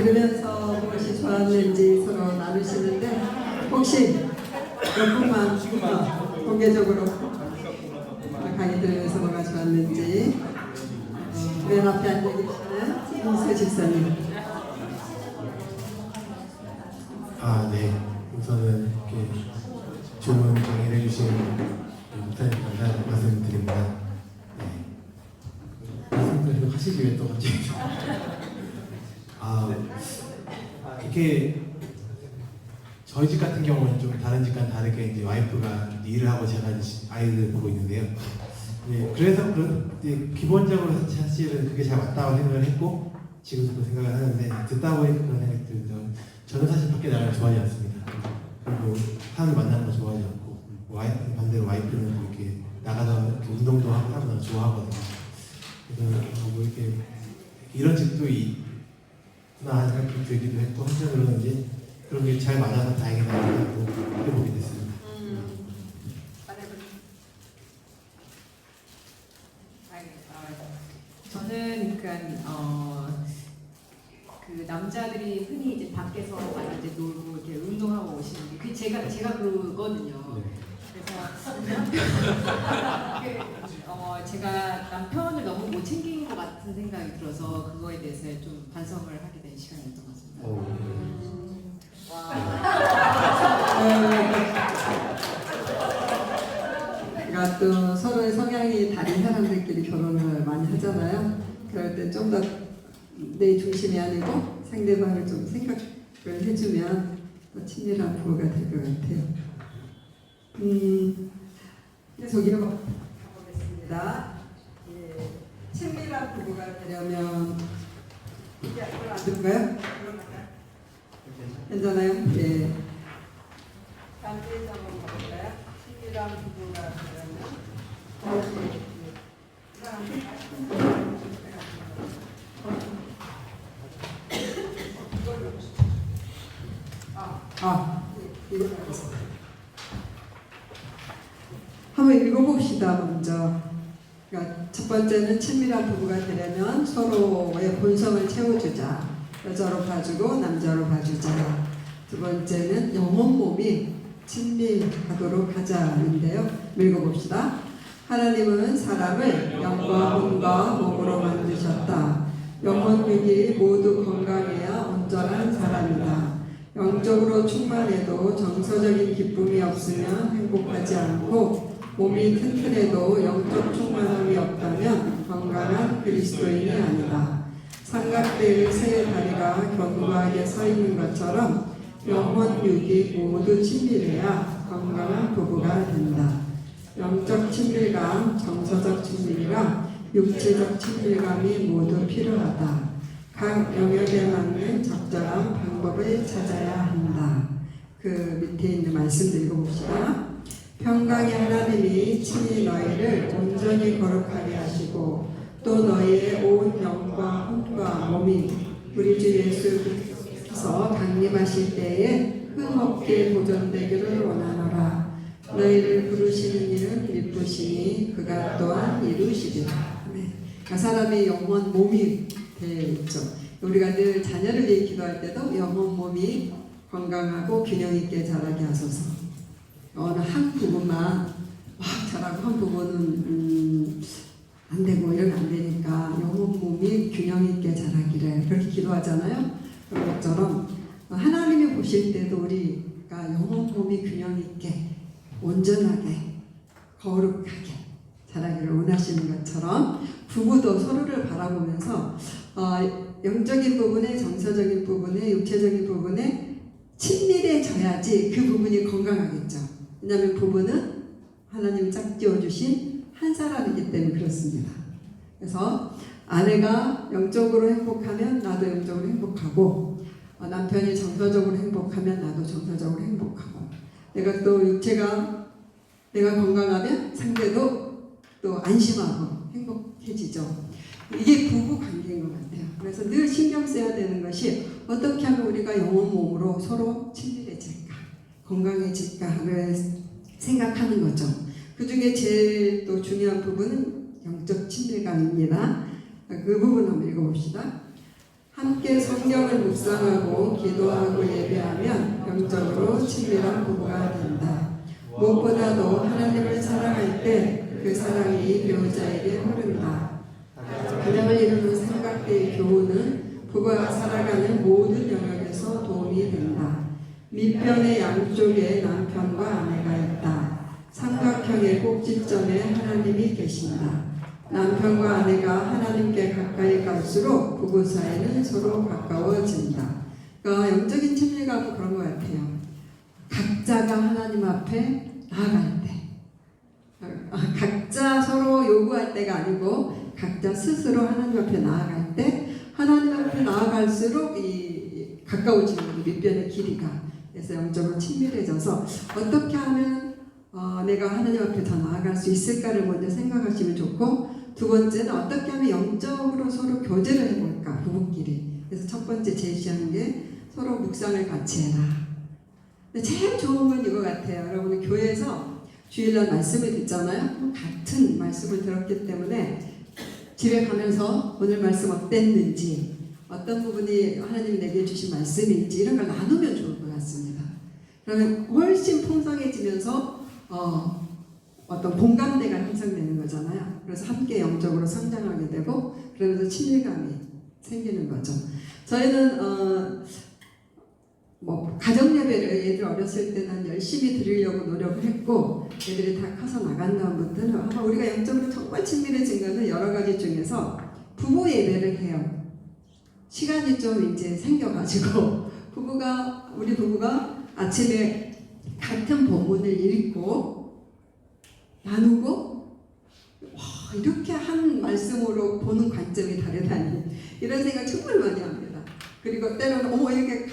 들으면서 무엇이 좋았는지 서로 나누시는데 혹시 몇 분만 공개적으로 강의 들으면서 뭐가 좋았는지 맨 앞에 앉아 계시는 김수 집사님. 네. 우선은 이렇게 좋은 강의를 해주신 목사님 감사하다는 말씀드립니다. 네. 말씀을 하시기 위해 또 갑자기 이렇게 저희 집 같은 경우는 좀 다른 집과는 다르게 이제 와이프가 일을 하고 제가 이제 아이를 보고 있는데요. 네, 그래서 기본적으로 사실은 그게 잘 맞다고 생각을 했고 지금도 생각을 하는데 듣다 보니까 그런 생각이 들면서 저는 사실 밖에 나가는 걸 좋아하지 않습니다. 그리고 사람을 만나는 거 좋아하지 않고 반대로 와이프는 이렇게 나가서 이렇게 운동도 하고 하는 거 좋아하거든요. 그래서 뭐 이렇게 이런 집도 있구나 하는 생각이 들기도 했고 한편으로는 이제 그런 게 잘 맞아서 다행이다라고 해보게 됐습니다. 저는 그러니까 그 남자들이 흔히 이제 밖에서 많이 이제 놀고 이렇게 운동하고 오시는 게 제가 그거든요. 그래서 제가 남편을 너무 못 챙긴 것 같은 생각이 들어서 그거에 대해서 좀 반성을 하게 된 시간이었던 것 같습니다. 그러니까 또 서로의 성향이 다른 사람들끼리 결혼을 많이 하잖아요. 그럴 때 좀 더 내 중심이 아니고 상대방을 좀 생각을 해주면 더 친밀한 부부가 될 것 같아요. 계속 이어가 보겠습니다. 예, 친밀한 부부가 되려면 이게 안 들까요? 괜찮아요? 예. 단지 한번 볼까요? 친밀한 부부가 되려면 이거 알겠습니다. 한번 읽어봅시다. 먼저. 그러니까 첫 번째는 친밀한 부부가 되려면 서로의 본성을 채워주자. 여자로 봐주고 남자로 봐주자. 두 번째는 영혼 몸이 친밀하도록 하자인데요. 읽어봅시다. 하나님은 사람을 영과 혼과 몸으로 만드셨다. 영혼 육이 모두 건강해야 온전한 사람이다. 영적으로 충만해도 정서적인 기쁨이 없으면 행복하지 않고 몸이 튼튼해도 영적 충만함이 없다면 건강한 그리스도인이 아니다. 삼각대의 세 다리가 견고하게 서 있는 것처럼 영혼 육이 모두 친밀해야 건강한 부부가 된다. 영적 친밀감, 정서적 친밀감, 육체적 친밀감이 모두 필요하다. 각 영역에 맞는 적절한 방법을 찾아야 한다. 그 밑에 있는 말씀도 읽어봅시다. 평강의 하나님이 친히 너희를 온전히 거룩하게 하시고 또 너희의 온 영과 혼과 몸이 우리 주 예수께서 강림하실 때에 흠없게 보존되기를 원하노라. 너희를 부르시는 일은 기쁘시니 그가 또한 이루시리라. 그 사람의 영혼 몸이 되어 있죠. 우리가 늘 자녀를 위해 기도할 때도 영혼 몸이 건강하고 균형 있게 자라게 하소서. 어느 한 부분만 막 자라고 한 부분은 안 되고 이러면 안 되니까 영혼 몸이 균형 있게 자라기를 그렇게 기도하잖아요. 그런 것처럼 하나님이 보실 때도 우리가 영혼 몸이 균형 있게 온전하게 거룩하게 자라기를 원하시는 것처럼 부부도 서로를 바라보면서 영적인 부분에 정서적인 부분에 육체적인 부분에 친밀해져야지 그 부분이 건강하겠죠. 왜냐하면 부부는 하나님 짝 띄워주신 한 사람이기 때문에 그렇습니다. 그래서 아내가 영적으로 행복하면 나도 영적으로 행복하고 남편이 정서적으로 행복하면 나도 정서적으로 행복하고 내가 또 육체가 내가 건강하면 상대도 또 안심하고 행복해지죠. 이게 부부 관계인 것 같아요. 그래서 늘 신경 써야 되는 것이 어떻게 하면 우리가 영혼 몸으로 서로 친밀해질까, 건강해질까를 생각하는 거죠. 그 중에 제일 또 중요한 부분은 영적 친밀감입니다. 그 부분 한번 읽어봅시다. 함께 성경을 묵상하고 기도하고 예배하면 영적으로 친밀한 부부가 된다. 무엇보다도 하나님을 사랑할 때 그 사랑이 배우자에게 흐른다. 가정을 이루는 삼각대의 교훈은 부부가 살아가는 모든 영역에서 도움이 된다. 밑변의 양쪽에 남편과 아내가 있다. 삼각형의 꼭지점에 하나님이 계신다. 남편과 아내가 하나님께 가까이 갈수록 부부 사이는 서로 가까워진다. 그러니까 영적인 친밀감은 그런 것 같아요. 각자가 하나님 앞에 나아갈 때, 각자 서로 요구할 때가 아니고 각자 스스로 하나님 앞에 나아갈 때 하나님 앞에 나아갈수록 이 가까워지는 거예요. 밑변의 길이가. 그래서 영적으로 친밀해져서 어떻게 하면 내가 하나님 앞에 더 나아갈 수 있을까를 먼저 생각하시면 좋고, 두 번째는 어떻게 하면 영적으로 서로 교제를 해볼까, 부부끼리. 그래서 첫 번째 제시하는 게 서로 묵상을 같이 해라. 근데 제일 좋은 건 이거 같아요. 여러분 교회에서 주일날 말씀을 듣잖아요. 같은 말씀을 들었기 때문에 집에 가면서 오늘 말씀 어땠는지, 어떤 부분이 하나님이 내게 주신 말씀인지 이런 걸 나누면 좋을 것 같습니다. 그러면 훨씬 풍성해지면서 어떤 공감대가 형성되는 거잖아요. 그래서 함께 영적으로 성장하게 되고 그러면서 친밀감이 생기는 거죠. 저희는 가정 예배를 애들 어렸을 때는 열심히 드리려고 노력을 했고, 애들이 다 커서 나간 다음부터는 아마 우리가 영적으로 정말 친밀해진 거는 여러 가지 중에서 부부 예배를 해요. 시간이 좀 이제 생겨가지고 우리 부부가 아침에 같은 본문을 읽고 나누고, 와, 이렇게 한 말씀으로 보는 관점이 다르다니 이런 생각 정말 많이 합니다. 그리고 때로는 이렇게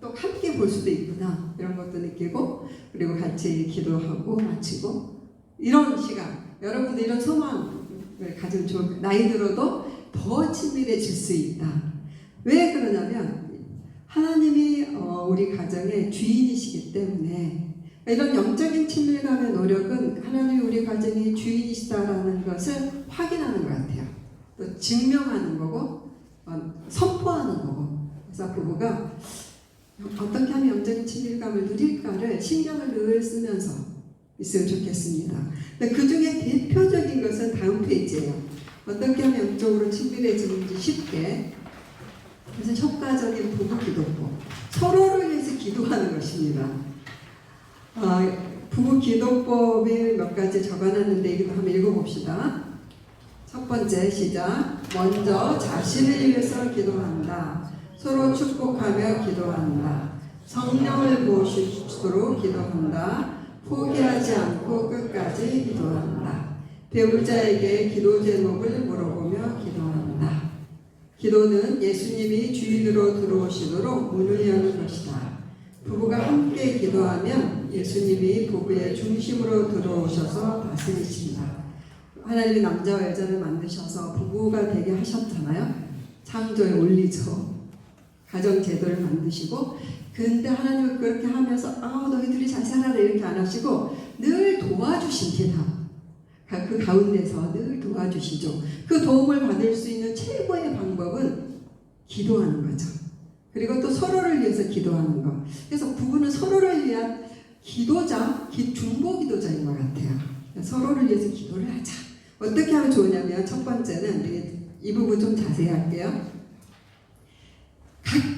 또 함께 볼 수도 있구나 이런 것도 느끼고, 그리고 같이 기도하고 마치고 이런 시간, 여러분도 이런 소망을 가지면 좋을 거예요. 나이 들어도 더 친밀해질 수 있다. 왜 그러냐면 하나님이 우리 가정의 주인이시기 때문에, 이런 영적인 친밀감의 노력은 하나님이 우리 가정의 주인이시다라는 것을 확인하는 것 같아요. 또 증명하는 거고 선포하는 거고. 그래서 부부가 어떻게 하면 영적인 친밀감을 누릴까를 신경을 늘 쓰면서 있으면 좋겠습니다. 그 중에 대표적인 것은 다음 페이지예요. 어떻게 하면 영적으로 친밀해지는지 쉽게. 그래서 효과적인 부부 기도법, 서로를 위해서 기도하는 것입니다. 부부 기도법에 몇 가지 적어놨는데 이것도 한번 읽어봅시다. 첫 번째 시작. 먼저 자신을 위해서 기도한다. 서로 축복하며 기도한다. 성령을 부으시도록 기도한다. 포기하지 않고 끝까지 기도한다. 배우자에게 기도 제목을 물어보며 기도한다. 기도는 예수님이 주인으로 들어오시도록 문을 여는 것이다. 부부가 함께 기도하면 예수님이 부부의 중심으로 들어오셔서 다스리신다. 하나님이 남자와 여자를 만드셔서 부부가 되게 하셨잖아요. 창조에 올리죠. 가정 제도를 만드시고, 근데 하나님은 그렇게 하면서 너희들이 잘 살아라 이렇게 안 하시고 늘 도와주십니다. 그 가운데서 늘 도와주시죠. 그 도움을 받을 수 있는 최고의 방법은 기도하는 거죠. 그리고 또 서로를 위해서 기도하는 거. 그래서 부부는 서로를 위한 기도자, 중보 기도자인 것 같아요. 서로를 위해서 기도를 하자. 어떻게 하면 좋으냐면 첫 번째는 이 부분 좀 자세히 할게요.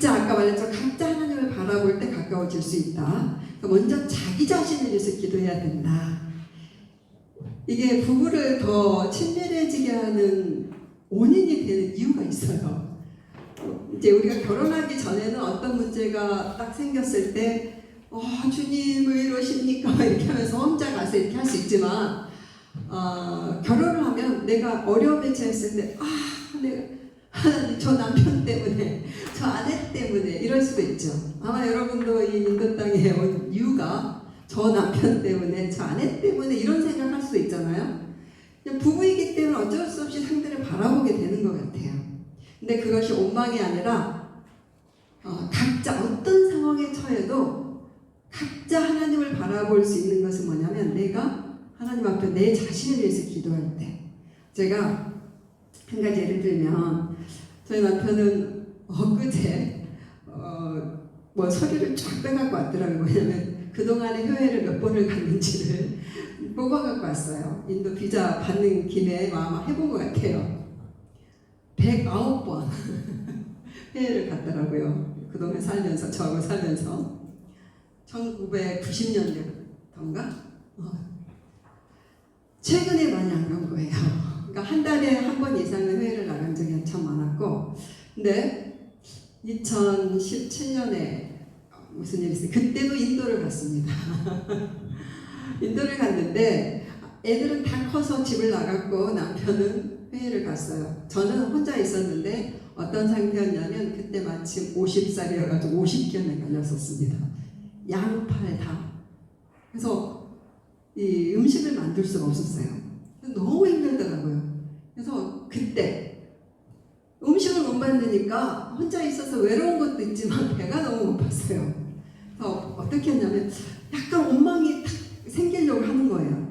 아까 말했죠. 각자 하나님을 바라볼 때 가까워질 수 있다. 먼저 자기 자신을 위해서 기도해야 된다. 이게 부부를 더 친밀해지게 하는 원인이 되는 이유가 있어요. 이제 우리가 결혼하기 전에는 어떤 문제가 딱 생겼을 때 주님 왜 이러십니까? 이렇게 하면서 혼자 가서 이렇게 할 수 있지만 결혼을 하면 내가 어려움에 처했을 때 내가 저 남편 때문에, 저 아내 때문에 이럴 수도 있죠. 아마 여러분도 이 인도 땅에 온 이유가 저 남편 때문에, 저 아내 때문에 이런 생각할 수도 있잖아요. 부부이기 때문에 어쩔 수 없이 상대를 바라보게 되는 것 같아요. 근데 그것이 원망이 아니라 각자 어떤 상황에 처해도 각자 하나님을 바라볼 수 있는 것은 뭐냐면, 내가 하나님 앞에 내 자신을 위해서 기도할 때. 제가 한 가지 예를 들면, 저희 남편은 엊그제 뭐 서류를 쫙 빼갖고 왔더라고요. 왜냐면 그동안에 해외를 몇 번을 갔는지를 뽑아갖고 왔어요. 인도 비자 받는 김에 아마 해본 것 같아요. 109번 해외를 갔더라고요. 그동안 살면서, 저하고 살면서 1990년대부터인가? 최근에 많이 안 간 거예요. 그러니까 한 달에 한 번 이상은 해외를 나간 적이 참 많았고, 근데 2017년에 무슨 일이 있어요? 그때도 인도를 갔습니다. 인도를 갔는데 애들은 다 커서 집을 나갔고 남편은 회의를 갔어요. 저는 혼자 있었는데 어떤 상태였냐면 그때 마침 50살이어가지고 50견에 걸렸었습니다. 양팔 다. 그래서 이 음식을 만들 수가 없었어요. 너무 힘들더라고요. 그래서 그때 음식을 못 만드니까 혼자 있어서 외로운 것도 있지만 배가 너무 고팠어요. 그래서 어떻게 했냐면 약간 원망이 탁 생기려고 하는 거예요.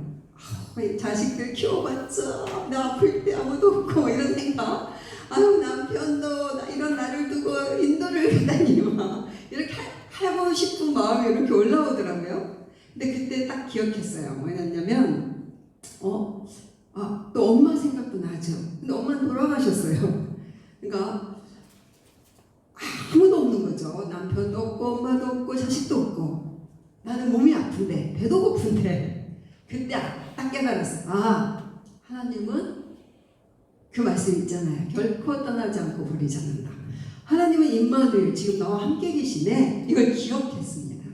자식들 키워봤자 나 아플 때 아무도 없고 이런 생각. 아유 남편도 이런 나를 두고 인도를 가다니 막 이렇게 하고 싶은 마음이 이렇게 올라오더라고요. 근데 그때 딱 기억했어요. 뭐였냐면 또 엄마 생각도 나죠. 근데 엄마는 돌아가셨어요. 그러니까 아무도 없는 거죠. 남편도 없고 엄마도 없고 자식도 없고 나는 몸이 아픈데 배도 고픈데 그때 딱 깨달았어요. 하나님은 그 말씀 있잖아요. 결코 떠나지 않고 버리지 않는다. 하나님은 임마누엘 지금 나와 함께 계시네. 이걸 기억했습니다.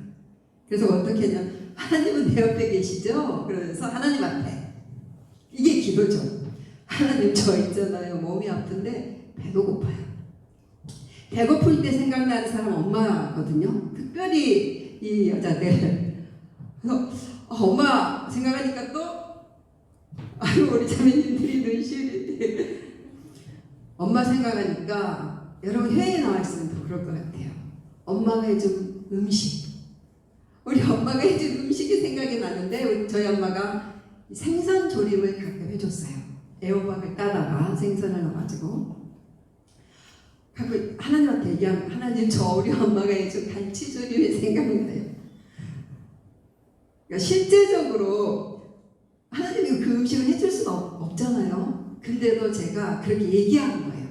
그래서 어떻게 했냐면 하나님은 내 옆에 계시죠? 그러면서 하나님 앞에 이게 기도죠. 하나님 저 있잖아요. 몸이 아픈데 배도 고파요. 배고플 때 생각나는 사람 엄마거든요. 특별히 이 여자들. 그래서 엄마 생각하니까 또 우리 자매님들이 눈시울이 엄마 생각하니까 여러분 해외에 나와 있으면 더 그럴 것 같아요. 엄마가 해준 음식, 우리 엄마가 해준 음식이 생각이 나는데 저희 엄마가 생선 조림을 가끔 해줬어요. 애호박을 따다가 생선을 넣어가지고 가끔 하나님한테 얘기하면 하나님 저 우리 엄마가 해준 갈치 조림이 생각나요. 그러니까 실제적으로 하나님이 그 음식을 해줄 수는 없잖아요. 근데도 제가 그렇게 얘기하는 거예요.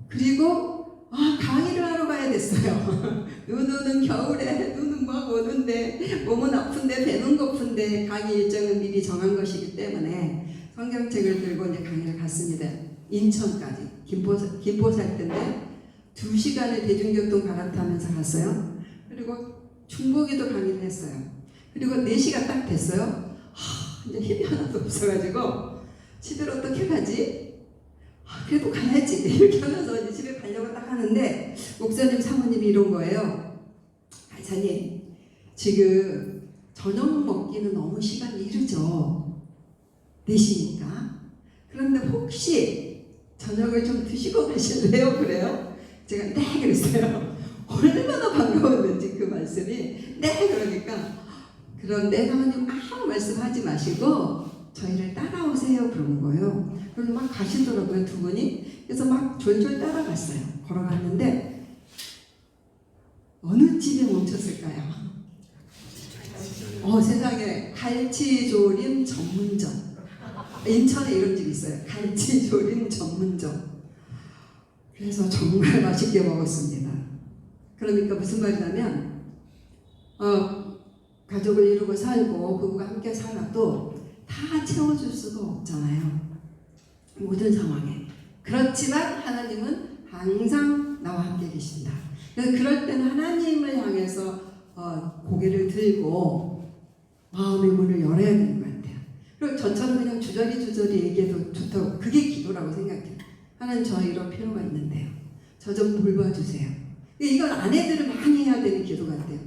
그리고 강의를 하러 가야 됐어요. 눈 오는 겨울에 눈은 막 오는데 몸은 아픈데 배는 고픈데 강의 일정은 미리 정한 것이기 때문에 성경책을 들고 이제 강의를 갔습니다. 인천까지 김포 살 때인데 2시간을 대중교통 갈아타면서 갔어요. 그리고 충북에도 강의를 했어요. 그리고 4시가 딱 됐어요. 이제 힘이 하나도 없어가지고 집에 어떻게 가지? 그래도 가야지 이렇게 하면서 이제 집에 가려고 딱 하는데 목사님 사모님이 이런 거예요. 아이사님 지금 저녁 먹기는 너무 시간이 이르죠. 4시니까. 그런데 혹시 저녁을 좀 드시고 가실래요? 그래요? 제가 네 그랬어요. 얼마나 반가웠는지 그 말씀이 네 그러니까 그런데 사모님 아무 말씀하지 마시고 저희를 따라오세요 그러는 거예요. 그래서 막 가시더라고요 두 분이. 그래서 막 졸졸 따라갔어요. 걸어갔는데 어느 집에 멈췄을까요? 세상에 갈치조림 전문점. 인천에 이런 집이 있어요. 갈치조림 전문점. 그래서 정말 맛있게 먹었습니다. 그러니까 무슨 말이냐면 가족을 이루고 살고 부부가 함께 살아도 다 채워줄 수가 없잖아요. 모든 상황에. 그렇지만 하나님은 항상 나와 함께 계신다. 그래서 그럴 때는 하나님을 향해서 고개를 들고 마음의 문을 열어야 되는 것 같아요. 그리고 저처럼 그냥 주저리 얘기해도 좋다고 그게 기도라고 생각해요. 하나님 저 이런 필요가 있는데요. 저 좀 돌봐주세요. 이건 아내들은 많이 해야 되는 기도 같아요.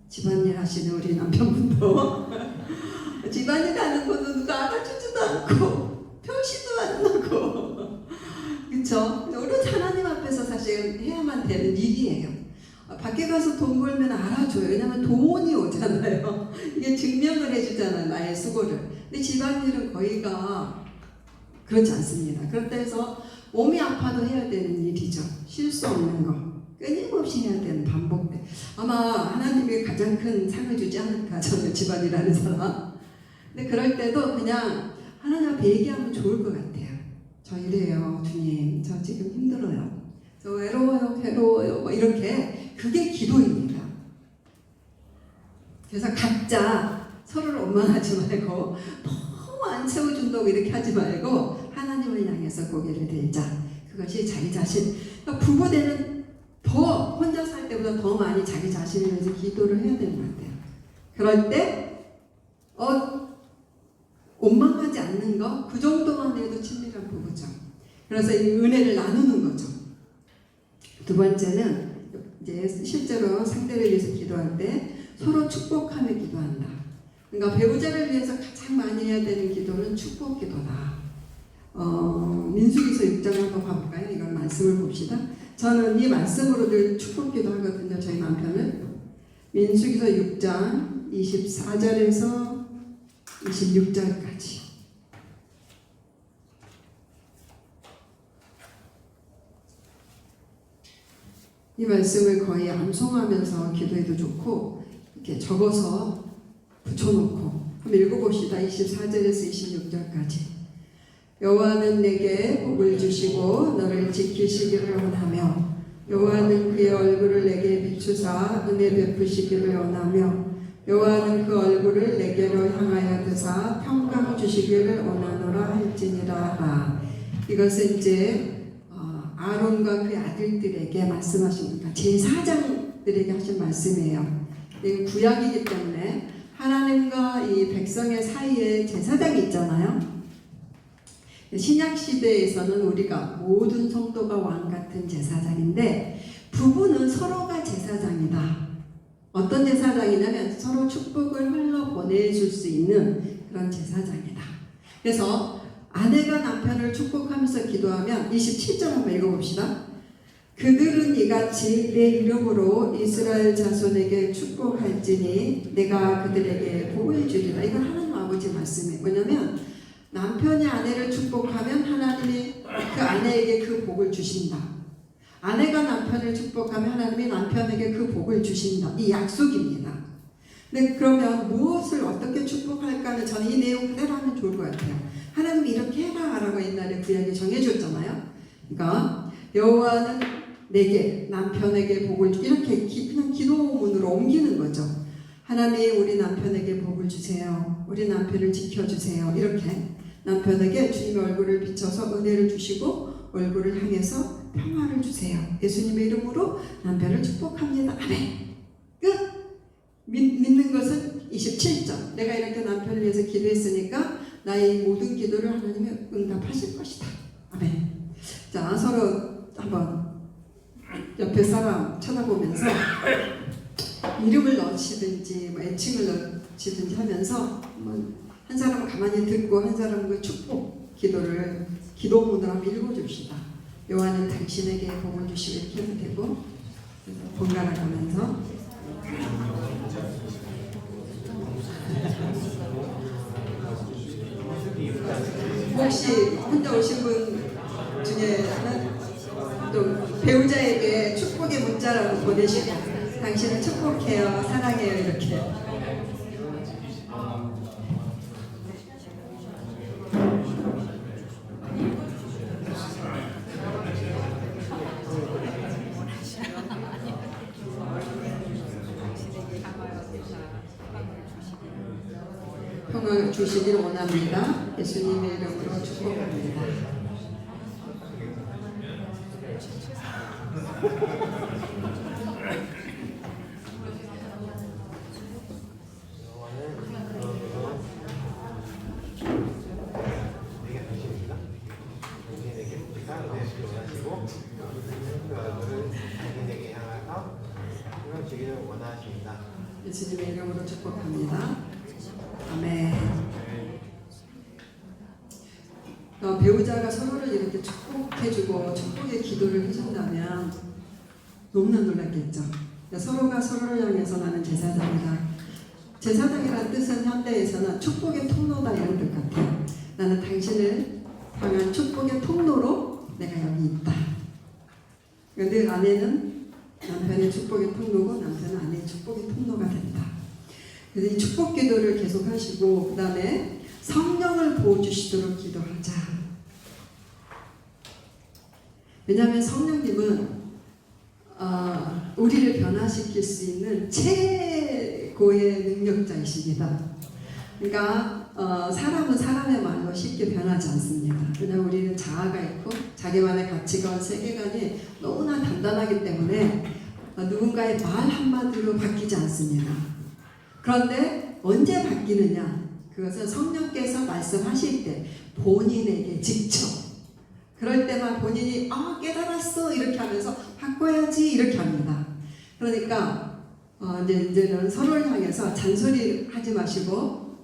집안일 하시는 우리 남편분도 집안일 하는 것도 누가 알아주지도 않고 표시도 안 나고 그쵸? 오로지 하나님 앞에서 사실 해야만 되는 일이에요. 밖에 가서 돈 벌면 알아줘요. 왜냐면 돈이 오잖아요. 이게 증명을 해주잖아요. 나의 수고를. 근데 집안일은 거의가 그렇지 않습니다. 그렇다 해서 몸이 아파도 해야 되는 일이죠. 쉴 수 없는 거. 끊임없이 해야 되는 반복돼. 아마 하나님이 가장 큰 상을 주지 않을까, 저는 집안이라는 사람. 근데 그럴 때도 그냥 하나님 앞에 얘기하면 좋을 것 같아요. 저 이래요, 주님. 저 지금 힘들어요. 저 외로워요, 괴로워요. 뭐 이렇게. 그게 기도입니다. 그래서 각자 서로를 원망하지 말고 너무 안 채워준다고 이렇게 하지 말고 하나님을 향해서 고개를 들자. 그것이 자기 자신. 그러니까 부부되면 더 혼자 살 때보다 더 많이 자기 자신을 위해서 기도를 해야 되는 것 같아요. 그럴 때 원망하지 않는 거, 그 정도만 해도 친밀한 부부죠. 그래서 이 은혜를 나누는 거죠. 두 번째는 이제 실제로 상대를 위해서 기도할 때 서로 축복하며 기도한다. 그러니까 배우자를 위해서 가장 많이 해야 되는 기도는 축복 기도다. 민수기서 6장을 한번 봐볼까요? 이걸 말씀을 봅시다. 저는 이 말씀으로 늘 축복 기도하거든요. 저희 남편을. 민수기서 6장 24절에서 26절까지. 이 말씀을 거의 암송하면서 기도해도 좋고 이렇게 적어서 붙여놓고 한번 읽어봅시다. 24절에서 26절까지. 여호와는 내게 복을 주시고 너를 지키시기를 원하며 여호와는 그의 얼굴을 내게 비추사 은혜 베푸시기를 원하며 여호와는 그 얼굴을 내게로 향하여 드사 평강 주시기를 원하노라 할지니라. 이것은 이제 아론과 그의 아들들에게 말씀하신 겁니다. 제사장들에게 하신 말씀이에요. 이건 구약이기 때문에 하나님과 이 백성의 사이에 제사장이 있잖아요. 신약 시대에서는 우리가 모든 성도가 왕 같은 제사장인데 부부는 서로가 제사장이다. 어떤 제사장이냐면 서로 축복을 흘러 보내줄 수 있는 그런 제사장이다. 그래서 아내가 남편을 축복하면서 기도하면 27절 한번 읽어봅시다. 그들은 이같이 내 이름으로 이스라엘 자손에게 축복할지니 내가 그들에게 복을 주리라. 이건 하나님 아버지 말씀이에요. 뭐냐면 남편이 아내를 축복하면 하나님이 그 아내에게 그 복을 주신다. 아내가 남편을 축복하면 하나님이 남편에게 그 복을 주신다. 이 약속입니다. 근데 그러면 무엇을 어떻게 축복할까는 저는 이 내용 그대로 하면 좋을 것 같아요. 하나님이 이렇게 해라 라고 옛날에 구약에 정해줬잖아요. 그러니까 여호와는 내게 남편에게 복을 이렇게 그냥 기도문으로 옮기는 거죠. 하나님 우리 남편에게 복을 주세요. 우리 남편을 지켜주세요. 이렇게 남편에게 주님의 얼굴을 비춰서 은혜를 주시고 얼굴을 향해서 평화를 주세요. 예수님의 이름으로 남편을 축복합니다. 아멘. 끝. 믿는 것은 27절. 내가 이렇게 남편을 위해서 기도했으니까 나의 모든 기도를 하나님이 응답하실 것이다. 아멘. 자, 서로 한번 옆에 사람 쳐다보면서 이름을 넣으시든지 뭐 애칭을 넣으시든지 하면서 한 사람은 가만히 듣고 한 사람은 그 축복 기도를 기도문으로 한번 읽어줍시다. 여호와는 당신에게 복을 주시고 이렇게 해도 되고 번갈아 가면서 혹시 혼자 오신 분 중에 또 배우자에게 축복의 문자라고 보내시고 당신을 축복해요, 사랑해요 이렇게. 평강을 주시기를 원합니다. 예수님의 이름으로 축복합니다. 예수님의 이름으로 축복합니다. 아멘. 배우자가 서로를 이렇게 축복해주고 축복의 기도를 해준다면 너무나 놀랐겠죠. 서로가 서로를 향해서 나는 제사장이다. 제사장이라는 뜻은 현대에서는 축복의 통로다 이런 뜻 같아요. 나는 당신을 향한 축복의 통로로 내가 여기 있다. 그러니까 늘 아내는 남편의 축복의 통로고 남편은 아내의 축복의 통로가 된다. 그래서 이 축복 기도를 계속 하시고 그 다음에 성령을 부어주시도록 기도하자. 왜냐하면 성령님은 우리를 변화시킬 수 있는 최고의 능력자이십니다. 그러니까 사람은 사람의 말로 쉽게 변하지 않습니다. 왜냐하면 우리는 자아가 있고 자기만의 가치관, 세계관이 너무나 단단하기 때문에 누군가의 말 한마디로 바뀌지 않습니다. 그런데 언제 바뀌느냐? 그것은 성령께서 말씀하실 때 본인에게 직접 그럴 때만 본인이 깨달았어 이렇게 하면서 바꿔야지 이렇게 합니다. 그러니까 이제는 서로를 향해서 잔소리 하지 마시고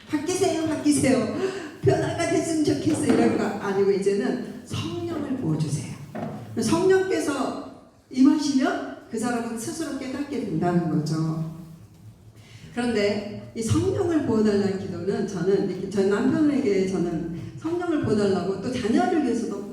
바뀌세요 변화가 됐으면 좋겠어 이런 거 아니고 이제는 성령을 부어주세요. 성령께서 임하시면 그 사람은 스스로 깨닫게 된다는 거죠. 그런데 이 성령을 부어달라는 기도는 저는 남편에게 저는 성령을 부어달라고 또 자녀를 위해서도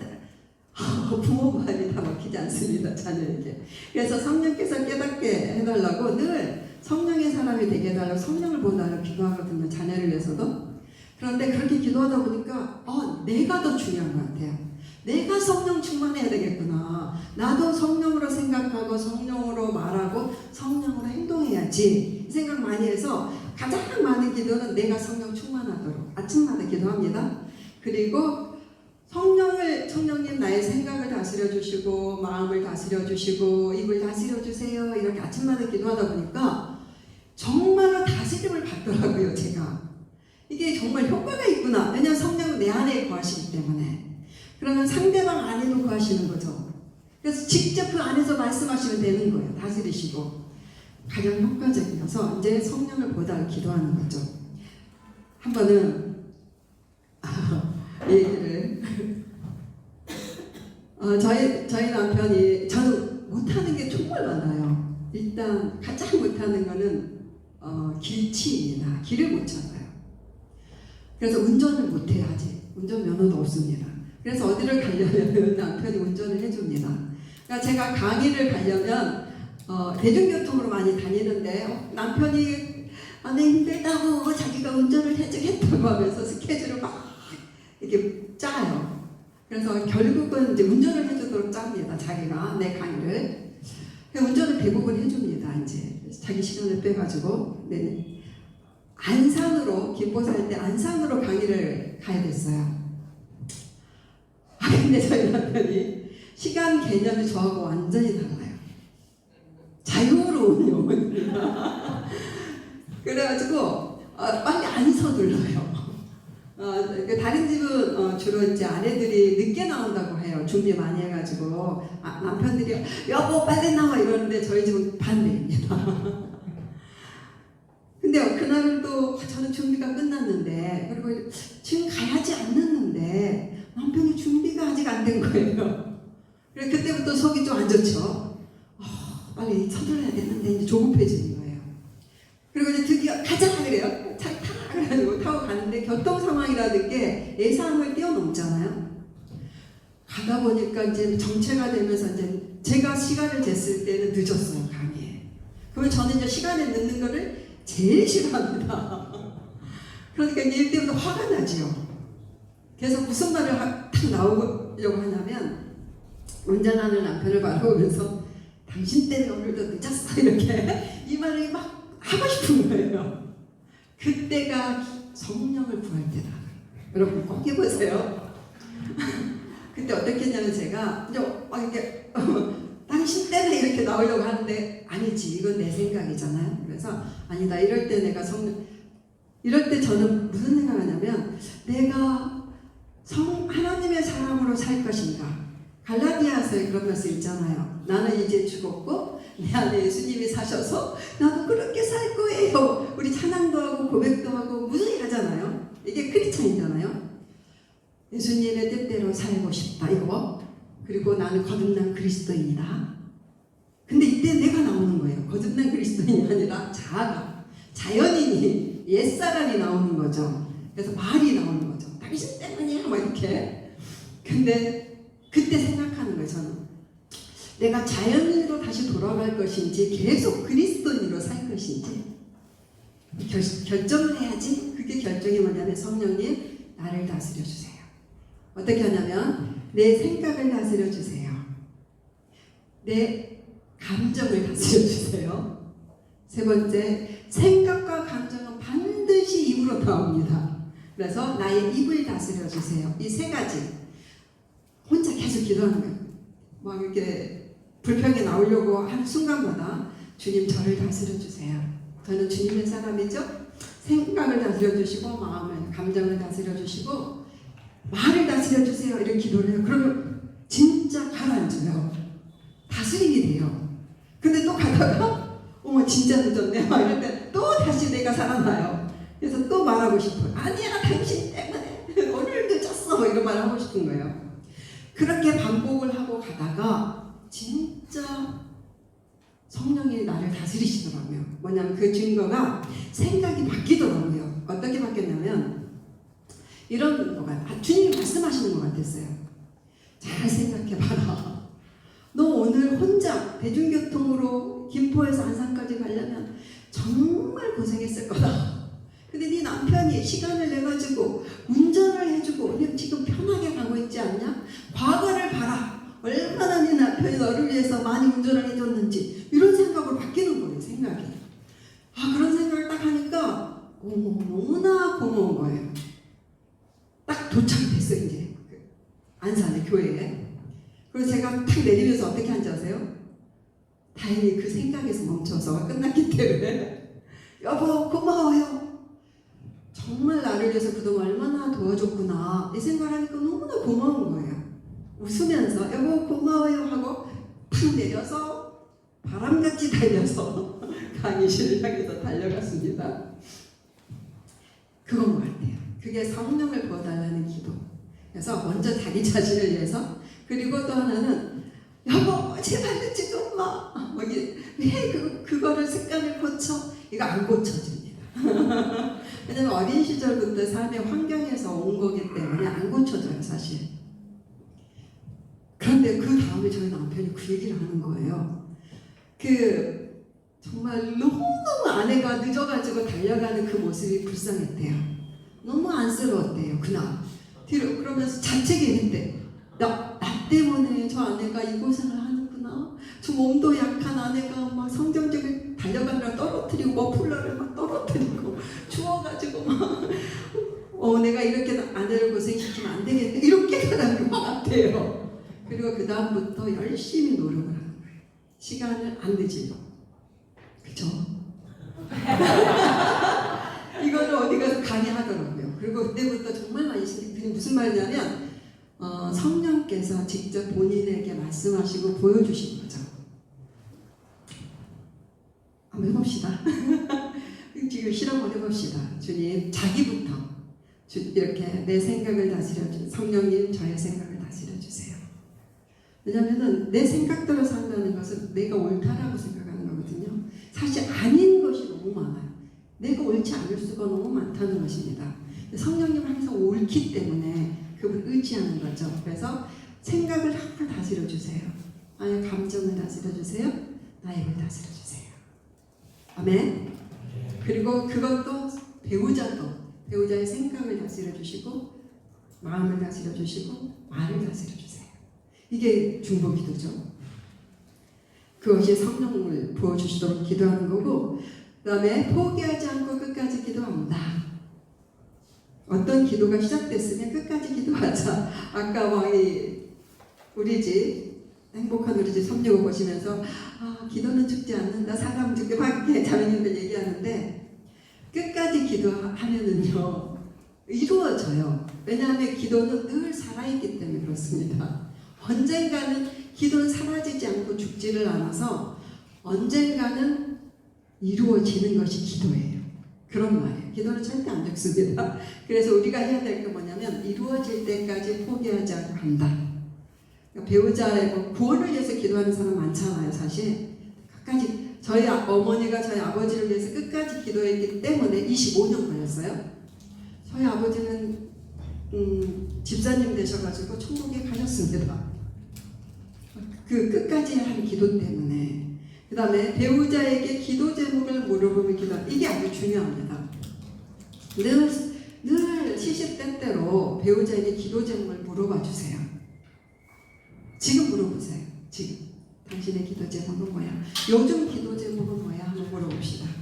부모 말이 다 먹히지 않습니다. 자녀에게. 그래서 성령께서 깨닫게 해달라고 늘 성령의 사람이 되게 해달라고 성령을 부어달라고 기도하거든요. 자녀를 위해서도. 그런데 그렇게 기도하다 보니까 내가 더 중요한 것 같아요. 내가 성령 충만해야 되겠구나. 나도 성령으로 생각하고 성령으로 말하고 성령으로 행동해야지 이 생각 많이 해서 가장 많은 기도는 내가 성령 충만하도록 아침마다 기도합니다. 그리고 성령님 나의 생각을 다스려 주시고 마음을 다스려 주시고 입을 다스려 주세요 이렇게 아침마다 기도하다 보니까 정말로 다스림을 받더라고요. 제가 이게 정말 효과가 있구나. 왜냐하면 성령은 내 안에 거하시기 때문에. 그러면 상대방 안에도 거하시는 거죠. 그래서 직접 그 안에서 말씀하시면 되는 거예요. 다스리시고. 가장 효과적이어서 이제 성령을 보다 기도하는 거죠. 한 번은 얘기를 저희 남편이 저는 못하는 게 정말 많아요. 일단 가장 못하는 거는 길치입니다. 길을 못 찾아요. 그래서 운전을 못해요. 아직 운전면허도 없습니다. 그래서 어디를 가려면 남편이 운전을 해줍니다. 그러니까 제가 강의를 가려면 대중교통으로 많이 다니는데 남편이 내 힘들다고 자기가 운전을 해주겠다고 하면서 스케줄을 막 이렇게 짜요. 그래서 결국은 이제 운전을 해주도록 짭니다. 자기가 내 강의를. 운전을 대부분 해줍니다. 이제 자기 시간을 빼가지고. 네. 안산으로 김포 살 때 안산으로 강의를 가야 됐어요. 근데 저희 남편이 시간 개념이 저하고 완전히 달라요. 자유로운 영혼입니다. 그래가지고 빨리 안 서둘러요. 다른 집은 주로 이제 아내들이 늦게 나온다고 해요. 준비 많이 해가지고 남편들이 여보 빨리 나와 이러는데 저희 집은 반대입니다. 근데 그날은 또 저는 준비가 끝났는데 그리고 지금 가야지 안 늦는데 남편이 준비가 아직 안 된 거예요. 그래서 그때부터 속이 좀 안 좋죠. 빨리 서둘러야 되는데 이제 조급해지는 거예요. 그리고 이제 드디어 가자 그래요. 차 타 그래가지고 타고 가는데 교통 상황이라는 게 예상을 뛰어넘잖아요. 가다 보니까 이제 정체가 되면서 이제 제가 시간을 쟀을 때는 늦었어요. 강의에. 그러면 저는 이제 시간에 늦는 거를 제일 싫어합니다. 그러니까 이제 이때부터 화가 나지요. 그래서 무슨 말을 딱 나오려고 하냐면 운전하는 남편을 바라보면서 당신 때문에 오늘도 늦었어 이렇게 이 말을 막 하고 싶은 거예요. 그때가 성령을 구할 때다. 여러분 꼭 해보세요. 그때 어떻게 했냐면 제가 이제 막 이렇게 당신 때문에 이렇게 나오려고 하는데 아니지 이건 내 생각이잖아요. 그래서 아니다 이럴 때 내가 이럴 때 저는 무슨 생각하냐면 내가 하나님의 사람으로 살 것인가. 갈라디아서에 그런 말씀 있잖아요. 나는 이제 죽었고 내 안에 예수님이 사셔서 나도 그렇게 살 거예요. 우리 찬양도 하고 고백도 하고 무슨 하잖아요. 이게 크리스찬이잖아요. 예수님의 뜻대로 살고 싶다 이거. 그리고 나는 거듭난 그리스도인이다. 근데 이때 내가 나오는 거예요. 거듭난 그리스도인이 아니라 자연인이 옛사람이 나오는 거죠. 그래서 말이 나오는 거죠. 당신 때문이야 막 이렇게. 근데 그때 생각하는 거예요. 저는 내가 자연인으로 다시 돌아갈 것인지 계속 그리스도인으로 살 것인지 결정을 해야지. 그게 결정이 뭐냐면 성령님 나를 다스려 주세요. 어떻게 하냐면 내 생각을 다스려 주세요. 내 감정을 다스려 주세요. 세 번째, 생각과 감정은 반드시 입으로 나옵니다. 그래서 나의 입을 다스려 주세요. 이 세 가지 혼자 계속 기도하는 거예요. 막 이렇게 불평이 나오려고 하는 순간마다 주님 저를 다스려 주세요. 저는 주님의 사람이죠. 생각을 다스려 주시고 마음을, 감정을 다스려 주시고 말을 다스려 주세요. 이렇게 기도를 해요. 그러면 진짜 가라앉아요. 다스림이 돼요. 근데 또 가다가 어머 진짜 늦었네 막 이럴 때 또 다시 내가 살아나요. 그래서 또 말하고 싶어요. 아니야 당신 때문에 오늘 늦었어 뭐 이런 말을 하고 싶은 거예요. 그렇게 반복을 하고 가다가 진짜 성령이 나를 다스리시더라고요. 뭐냐면 그 증거가 생각이 바뀌더라고요. 어떻게 바뀌었냐면 이런 거가 주님이 말씀하시는 것 같았어요. 잘 생각해봐라. 너 오늘 혼자 대중교통으로 김포에서 안산까지 가려면 정말 고생했을 거다. 근데 네 남편이 시간을 내가지고 운전을 해주고 너 지금 편하게 가고 있지 않냐? 과거를 봐라. 얼마나 네 남편이 너를 위해서 많이 운전을 해줬는지 이런 생각으로 바뀌는 거예요. 생각이. 그런 생각을 딱 하니까 너무나 고마운 거예요. 딱 도착됐어 이제 안산의 교회에. 그래서 제가 탁 내리면서 어떻게 한지 아세요? 다행히 그 생각에서 멈춰서 끝났기 때문에 여보 고마워요. 정말 나를 위해서 그동안 얼마나 도와줬구나 이 생각을 하니까 너무나 고마운 거예요. 웃으면서 여보 고마워요 하고 탁 내려서 바람같이 달려서 강의실을 향해서 달려갔습니다. 그건 것 같아요. 그게 성령을 부어달라는 기도. 그래서 먼저 자기 자신을 위해서, 그리고 또 하나는 여보 제발 늦지 좀 마. 왜 그거를 습관을 고쳐? 이거 안 고쳐집니다. 왜냐면 어린 시절부터 삶의 환경에서 온 거기 때문에 안 고쳐져요 사실. 그런데 그 다음에 저희 남편이 그 얘기를 하는 거예요. 정말 너무너무 아내가 늦어가지고 달려가는 그 모습이 불쌍했대요. 너무 안쓰러웠대요 그날. 뒤로 그러면서 자책했는데 나 때문에 저 아내가 이 고생을 하는구나. 저 몸도 약한 아내가 막 성경책을 달려가느라 떨어뜨리고 머플러를 막 떨어뜨리고 추워가지고 막 내가 이렇게 아내를 고생시키면 안 되겠네 이렇게 깨달은 것 같아요. 그리고 그 다음부터 열심히 노력을 하는 거예요. 시간을 안 늦이려고. 그죠? 이거를 어디 가서 강의하더라고요. 그리고 그때부터 정말 많이 그게 무슨 말이냐면 성령께서 직접 본인에게 말씀하시고 보여주신 거죠. 한번 해봅시다. 지금 실험 한번 해봅시다. 주님 자기부터 이렇게 내 생각을 다스려 주세요. 성령님 저의 생각을 다스려 주세요. 왜냐하면 내 생각대로 산다는 것은 내가 옳다라고 생각하는 거거든요. 사실 아닌 것이 너무 많아요. 내가 옳지 않을 수가 너무 많다는 것입니다. 성령님 항상 옳기 때문에 그분 의지하는 거죠. 그래서 생각을 항상 다스려 주세요. 나의 감정을 다스려 주세요. 나의 입을 다스려 주세요. 아멘. 그리고 그것도 배우자의 생각을 다스려 주시고 마음을 다스려 주시고 말을 다스려 주세요. 이게 중보기도죠. 그것이 성령을 부어주시도록 기도하는 거고, 그 다음에 포기하지 않고 끝까지 기도합니다. 어떤 기도가 시작됐으면 끝까지 기도하자. 아까 우리 집 행복한 우리 집 365 보시면서 기도는 죽지 않는다. 사람 죽게 밖에 자매님들 얘기하는데 끝까지 기도하면은요 이루어져요. 왜냐하면 기도는 늘 살아있기 때문에 그렇습니다. 언젠가는 기도는 사라지지 않고 죽지를 않아서 언젠가는 이루어지는 것이 기도예요. 그런 말이에요. 기도는 절대 안 죽습니다. 그래서 우리가 해야 될 게 뭐냐면 이루어질 때까지 포기하지 않고 간다. 그러니까 배우자의 구원을 위해서 기도하는 사람 많잖아요. 사실 끝까지 저희 어머니가 저희 아버지를 위해서 끝까지 기도했기 때문에 25년 걸렸어요. 저희 아버지는 집사님 되셔가지고 천국에 가셨습니다. 그 끝까지 한 기도 때문에. 그 다음에 배우자에게 기도 제목을 물어보면 기도. 이게 아주 중요합니다. 늘 시시때때로 배우자에게 기도 제목을 물어봐 주세요. 지금 물어보세요. 지금 당신의 기도 제목은 뭐야? 요즘 기도 제목은 뭐야? 한번 물어봅시다.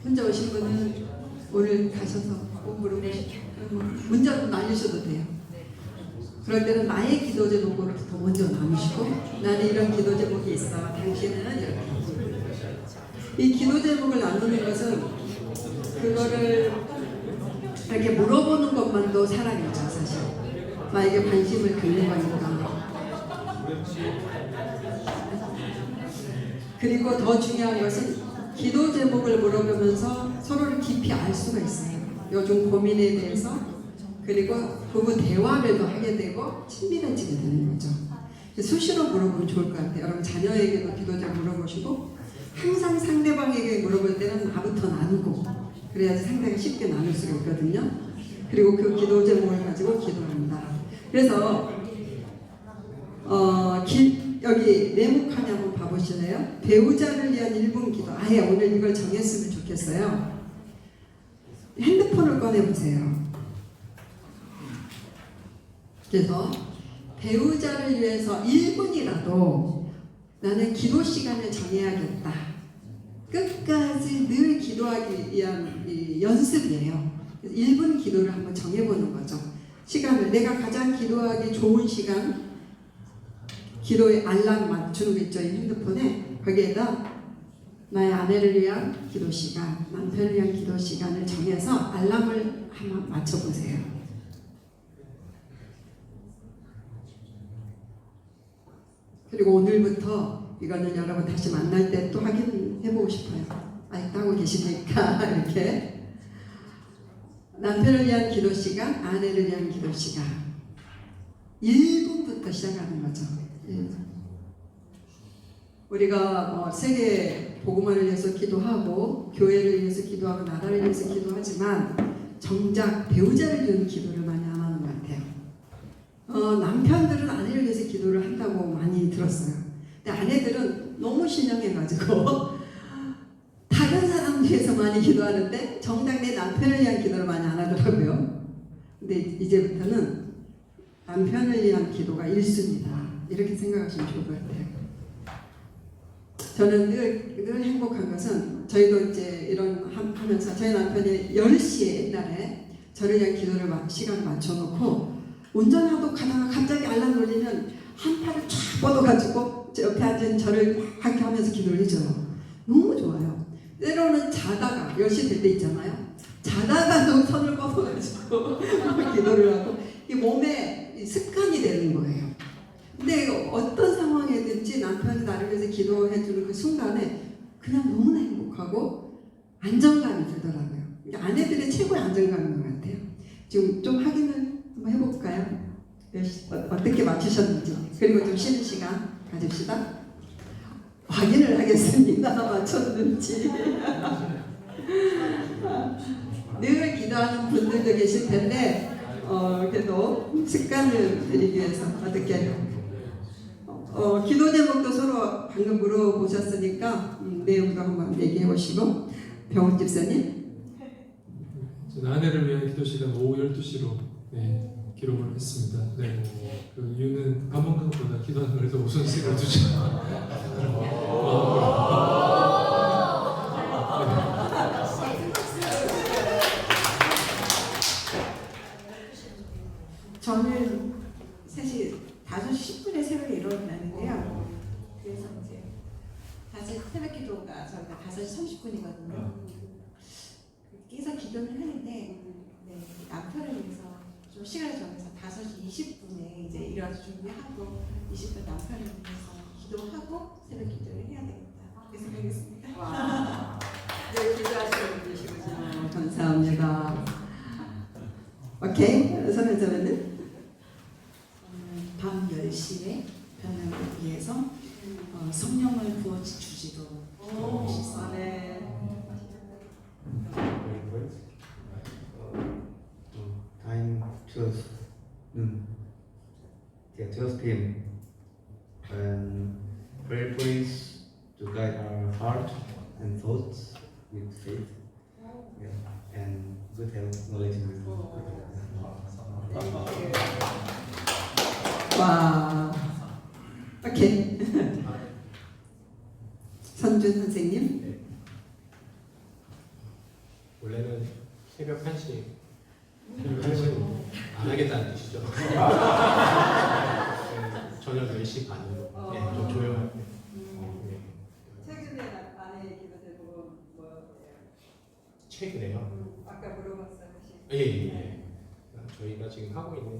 혼자 오신 분은 오늘 가셔서 꼭 물어보시죠. 문자 나누셔도 돼요. 그럴 때는 나의 기도 제목으로부터 먼저 나누시고, 나는 이런 기도 제목이 있어. 당신은 이렇게. 이 기도 제목을 나누는 것은 그거를 이렇게 물어보는 것만도 사랑이죠, 사실. 나에게 관심을 갖는 거니까. 그리고 더 중요한 것은 기도 제목을 물어보면서 서로를 깊이 알 수가 있어요. 요즘 고민에 대해서. 그리고 부부 대화를 더 하게 되고 친밀해지게 되는 거죠. 수시로 물어보면 좋을 것 같아요. 여러분 자녀에게도 기도 제목 물어보시고, 항상 상대방에게 물어볼 때는 나부터 나누고, 그래야지 상대가 쉽게 나눌 수가 있거든요. 그리고 그 기도 제목을 가지고 기도합니다. 그래서 여기 네모칸에 한번 봐보실래요? 배우자를 위한 1분 기도. 아예 오늘 이걸 정했으면 좋겠어요. 핸드폰을 꺼내보세요. 그래서 배우자를 위해서 1분이라도 나는 기도 시간을 정해야겠다. 끝까지 늘 기도하기 위한 연습이에요. 1분 기도를 한번 정해보는 거죠. 시간을 내가 가장 기도하기 좋은 시간, 기도의 알람 맞추는 거 있죠, 이 핸드폰에. 거기에다 나의 아내를 위한 기도 시간, 남편을 위한 기도 시간을 정해서 알람을 한번 맞춰보세요. 그리고 오늘부터 이거는 여러분 다시 만날 때 또 확인해보고 싶어요. 아직도 하고 계시니까 이렇게 남편을 위한 기도 시간, 아내를 위한 기도 시간 1분부터 시작하는 거죠. 우리가 세계 복음화를 위해서 기도하고 교회를 위해서 기도하고 나라를 위해서 기도하지만 정작 배우자를 위한 기도를 많이 안 하는 것 같아요. 남편들은 아내를 위해서 기도를 한다고 많이 들었어요. 근데 아내들은 너무 신령해가지고 다른 사람 위해서 많이 기도하는데 정작 내 남편을 위한 기도를 많이 안 하더라고요. 근데 이제부터는 남편을 위한 기도가 1순위다. 이렇게 생각하시면 좋을 것 같아요. 저는 늘 행복한 것은 저희도 이제 이런 하면서 저희 남편이 10시에 옛날에 저를 위한 기도를 시간을 맞춰놓고 운전하고 가다가 갑자기 알람 울리면 한 팔을 쫙 뻗어가지고 옆에 앉은 저를 함께 하면서 기도를 해줘요. 너무 좋아요. 때로는 자다가 10시 될 때 있잖아요. 자다가도 손을 뻗어가지고 기도를 하고 이 몸에 습관이 되는 거예요. 근데 어떤 상황이든지 남편이 나를 위해서 기도해주는 그 순간에 그냥 너무나 행복하고 안정감이 들더라고요. 아내들의 최고의 안정감인 것 같아요. 지금 좀 확인을 한번 해볼까요? 어떻게 맞추셨는지. 그리고 좀 쉬는 시간 가집시다. 확인을 하겠습니다. 맞췄는지. 늘 기도하는 분들도 계실 텐데 그래도 습관을 들이기 위해서 어떻게 기도 제목도 서로 방금 물어보셨으니까 내용도 한번 얘기해 보시고. 병원 집사님. 저는 아내를 위한 기도 시간 오후 12시로 기록을 했습니다. 네. 그 이유는 밥 먹는 것보다 기도하는 걸 더 우선순위로 두죠. 저는 사실 5시 10분에 새벽에 일어나는데요. 그래서 이제 다시 새벽 기도가 저희가 5시 30분이거든요. 깨서 기도를 하는데 남편을 위해서 좀 시간을 정해서 5시 20분에 이제 일어나서 준비하고 20분 남편을 위해서 기도하고 새벽 기도를 해야 되겠다. 그렇게 생각했습니다. 와, 네, 기도하시는 분이시군요. 감사합니다. 오케이, 선생님은 밤 10시에 변화를 위해서 성령을 부어주시도록 네. Time 12 noon. Yeah, 12 p.m. And prayer points to guide our heart and thoughts with faith. Yeah. And good health, knowledge, and wisdom. 와, 오케이. 선준 선생님. 원래는 새벽 1시 안 하겠다는 뜻이죠. 저녁 10시 반으로 좀 조용하게. 최근에 아내의 기도 제목은 뭐예요? 최근에요? 아까 물어봤어요. 혹시? 예. 저희가 지금 하고 있는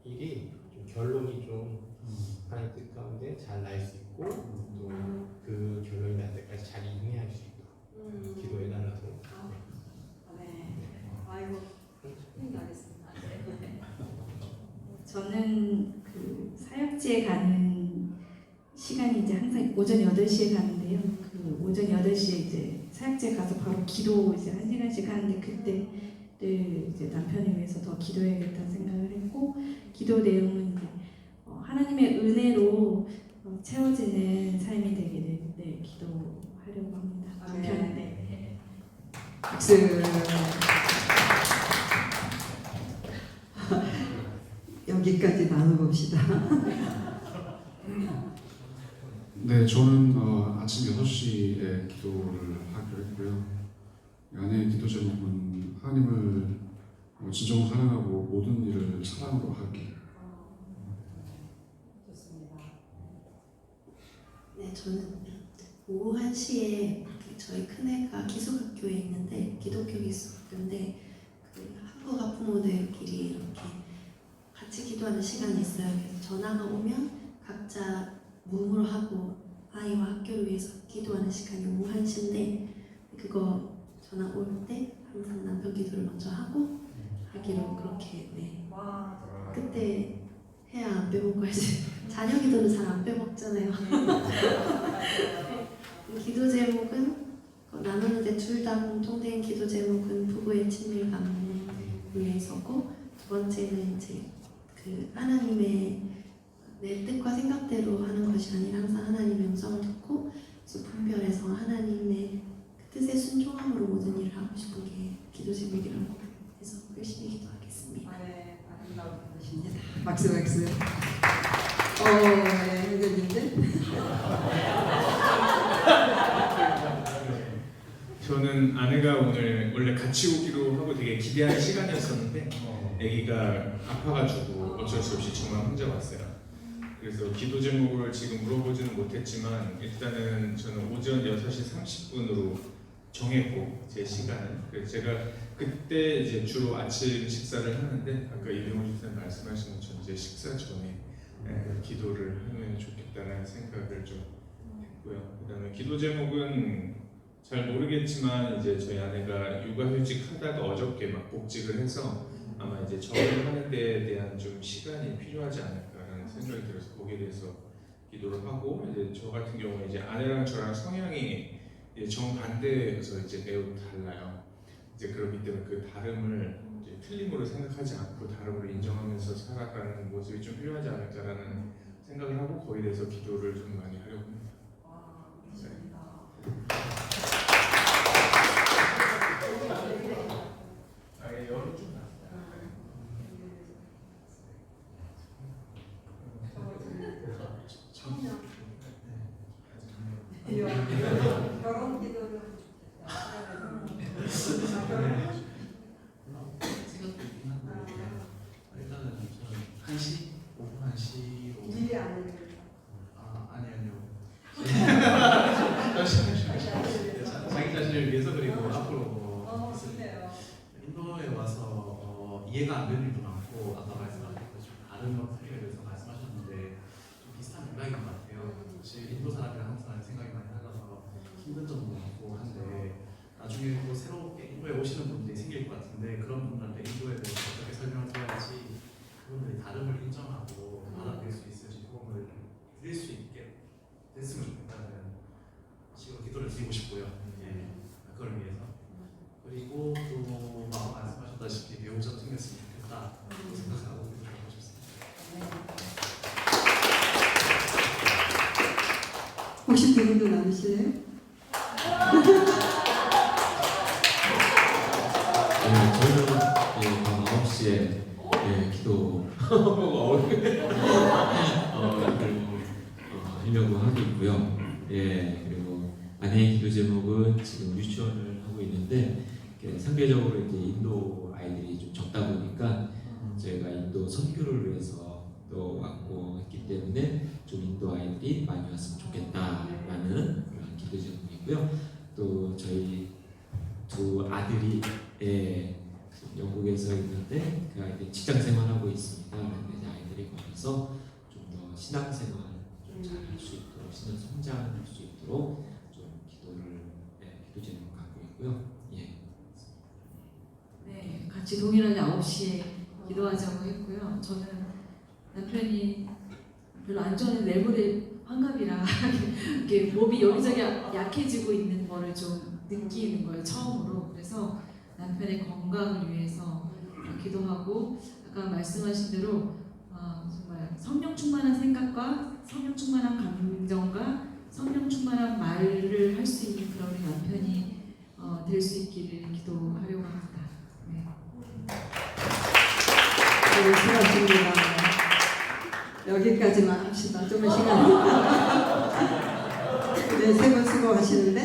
일이 좀 결론이 좀 하나님 뜻 가운데 잘 날 수 있고 또 그 결론이 날 때까지 잘 인내할 수 있도록 기도해달라고. 네. 아이고, 힘나겠습니다. 저는 그 사역지에 가는 시간이 이제 항상 오전 8시에 가는데요. 그 오전 8시에 이제 사역지에 가서 바로 기도 이제 1시간씩 하는데 그때를 이제 남편을 위해서 더 기도해야겠다는 생각을 했고 기도 내용은 이제 하나님의 은혜로 채워지는 삶이 되기를 기도하려고 합니다. 남편인데. 박수. 여기까지 나눠봅시다. 네, 저는 아침 6시에 기도를 하기로 했고요. 아내의 기도 제목은 하나님을 진정으로 사랑하고 모든 일을 사랑으로 하기. 좋습니다. 네, 저는 오후 1시에 저희 큰애가 기숙학교에 있는데 기독교 기숙학교인데 그 학부가 부모들끼리 이렇게 같이 기도하는 시간이 있어요. 그래서 전화가 오면 각자 무음으로 하고 아이와 학교를 위해서 기도하는 시간이 오후 1시인데 그거 전화 올 때 항상 남편 기도를 먼저 하고 하기로 그렇게 그때 해야 안 빼먹고 할수 자녀 기도는 잘 안 빼먹잖아요. 기도 제목은 나누는데 둘 다 공통된 기도 제목은 부부의 친밀감을 위해서고 두 번째는 이제 그 하나님의 내 뜻과 생각대로 하는 것이 아니라 항상 하나님의 음성을 듣고 분별해서 하나님의 그 뜻에 순종함으로 모든 일을 하고 싶은 게 기도 제목이라고 해서 열심히 기도하겠습니다. 네, 아름다운 분이십니다. 박수. 네, 형제님들. 저는 아내가 오늘 원래 같이 오기로 하고 되게 기대하는 시간이었었는데 아기가 아파가지고 어쩔 수 없이 정말 혼자 왔어요. 그래서 기도 제목을 지금 물어보지는 못했지만 일단은 저는 오전 6시 30분으로 정했고 제 시간은 그래서 제가 그때 이제 주로 아침 식사를 하는데 아까 이병호 집사님 말씀하신 것처럼 이제 식사 전에 기도를 하면 좋겠다는 생각을 좀 했고요. 그다음에 기도 제목은 잘 모르겠지만 이제 저희 아내가 육아휴직 하다가 어저께 막 복직을 해서 아마 이제 적응하는 데에 대한 좀 시간이 필요하지 않을까라는 생각이 들어서 거기에 대해서 기도를 하고 이제 저 같은 경우는 이제 아내랑 저랑 성향이 이제 정반대여서 이제 매우 달라요. 이제 그렇기 때문에 그 다름을 이제 틀림으로 생각하지 않고 다름을 인정하면서 살아가는 모습이 좀 필요하지 않을까라는 생각을 하고 거기에 대해서 기도를 좀 많이 하려고 합니다. 결혼 기도를 일단은 저는 1시? 오후 1시로 미리 아내를 아니요 자기 자신을 위해서 그리고 앞으로 좋네요. 인도에 와서 이해가 안 되는 일도 많고 아까 말씀하신 것처럼 다른 것 살리기 위해서 말씀하셨는데 좀 비슷한 맥락인 것 같아요. 사실 인도 사람이랑 한국 사람 생각이 많이 달라서 힘든 점도 있고 한데 나중에 또 새롭게 인도에 오시는 분들이 생길 것 같은데 그런 분들한테 인도에 대해서 어떻게 설명을 드려야지 그분들이 다름을 인정하고 받아들일 수 있을지 도움을 드릴 수 있게 됐으면 좋겠다는 식으로 기도를 드리고 싶고요. 예, 그걸 위해서. 그리고 또 말씀하셨다시피 배우자도 생겼으면 좋겠다 생각하고 기도하고 싶습니다. 혹시 두 분도 나누실래요? 저는 밤 9시에 기도 하려고 하고 있고요. 그리고 아내의 기도 제목은 지금 유치원을 하고 있는데 상대적으로 이제 인도 아이들이 좀 적다 보니까 저희가 인도 선교를 위해서 또 왔고 했기 때문에 좀 인도 아이들이 많이 왔으면 좋겠다라는 그런 기도 제목이고요. 또 저희 두 아들이 영국에서 있는데 그 아이들이 직장 생활하고 있습니다. 그런데 이제 아이들이 거기서 좀 더 신앙생활 좀 잘 할 수 있도록 신앙 성장할 수 있도록 좀 기도 제목 갖고 있고요. 네, 같이 동일하게 9시에 기도하자고 했고요. 저는 남편이 별로 안 좋아하는 내부의 환갑이라 이렇게 몸이 여기저기 약해지고 있는 거를 좀 느끼는 거예요, 처음으로. 그래서 남편의 건강을 위해서 기도하고 아까 말씀하신 대로 정말 성령 충만한 생각과 성령 충만한 감정과 성령 충만한 말을 할 수 있는 그런 우리 남편이 될 수 있기를 기도하려고 합니다. 네. 네, 수고하십니다. 여기까지만 합시다. 좀 시간. 네, 세 분 수고하시는데.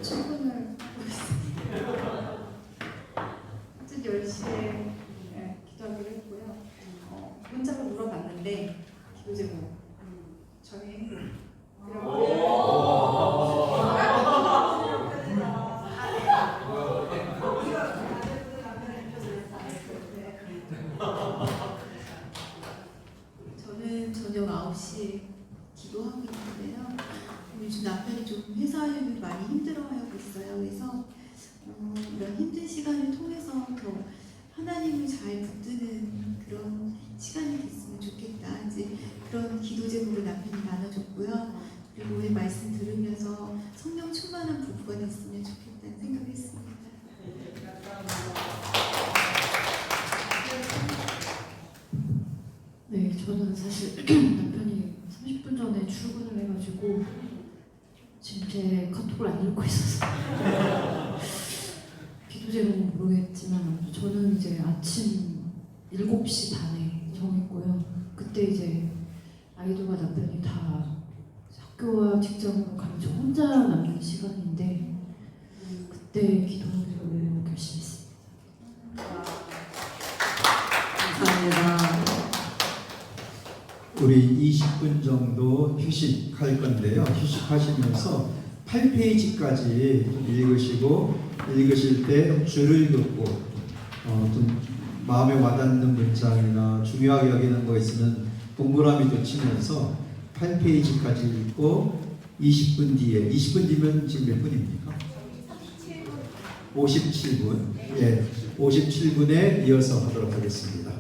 출근을 하고 있습니다. 어쨌든 10시에 기도하기로 했고요. 문자로 물어봤는데 기도 제목 저의 행복. 저는 저녁 9시에 기도하고 있는데요. 요즘 남편이 좀 회사 일을 많이 힘들어하고 있어요. 그래서 이런 힘든 시간을 통해서 더 하나님을 잘 붙드는 그런 시간이 됐으면 좋겠다. 이제 그런 기도 제목을 남편이 나눠줬고요. 그리고 오늘 말씀 들으면서 성령 충만한 부부가 됐으면 좋겠다는 생각을 했습니다. 네, 저는 사실 남편이 30분 전에 출근을 해가지고 지금 제 카톡을 안 읽고 있어서 기도 제목은 모르겠지만 저는 이제 아침 7시 반에 정했고요. 그때 이제 아이들과 남편이 다 학교와 직장으로 가면 저 혼자 남는 시간인데 그때 기도를 결심했습니다. 감사합니다. 우리 20분 정도 휴식할 건데요. 휴식하시면서 8페이지까지 읽으시고 읽으실 때 줄을 긋고 좀 마음에 와닿는 문장이나 중요하게 여기는 거 있으면 동그라미도 치면서 8페이지까지 읽고 20분 뒤에 20분 뒤면 지금 몇 분입니까? 57분. 예, 57분에 이어서 하도록 하겠습니다.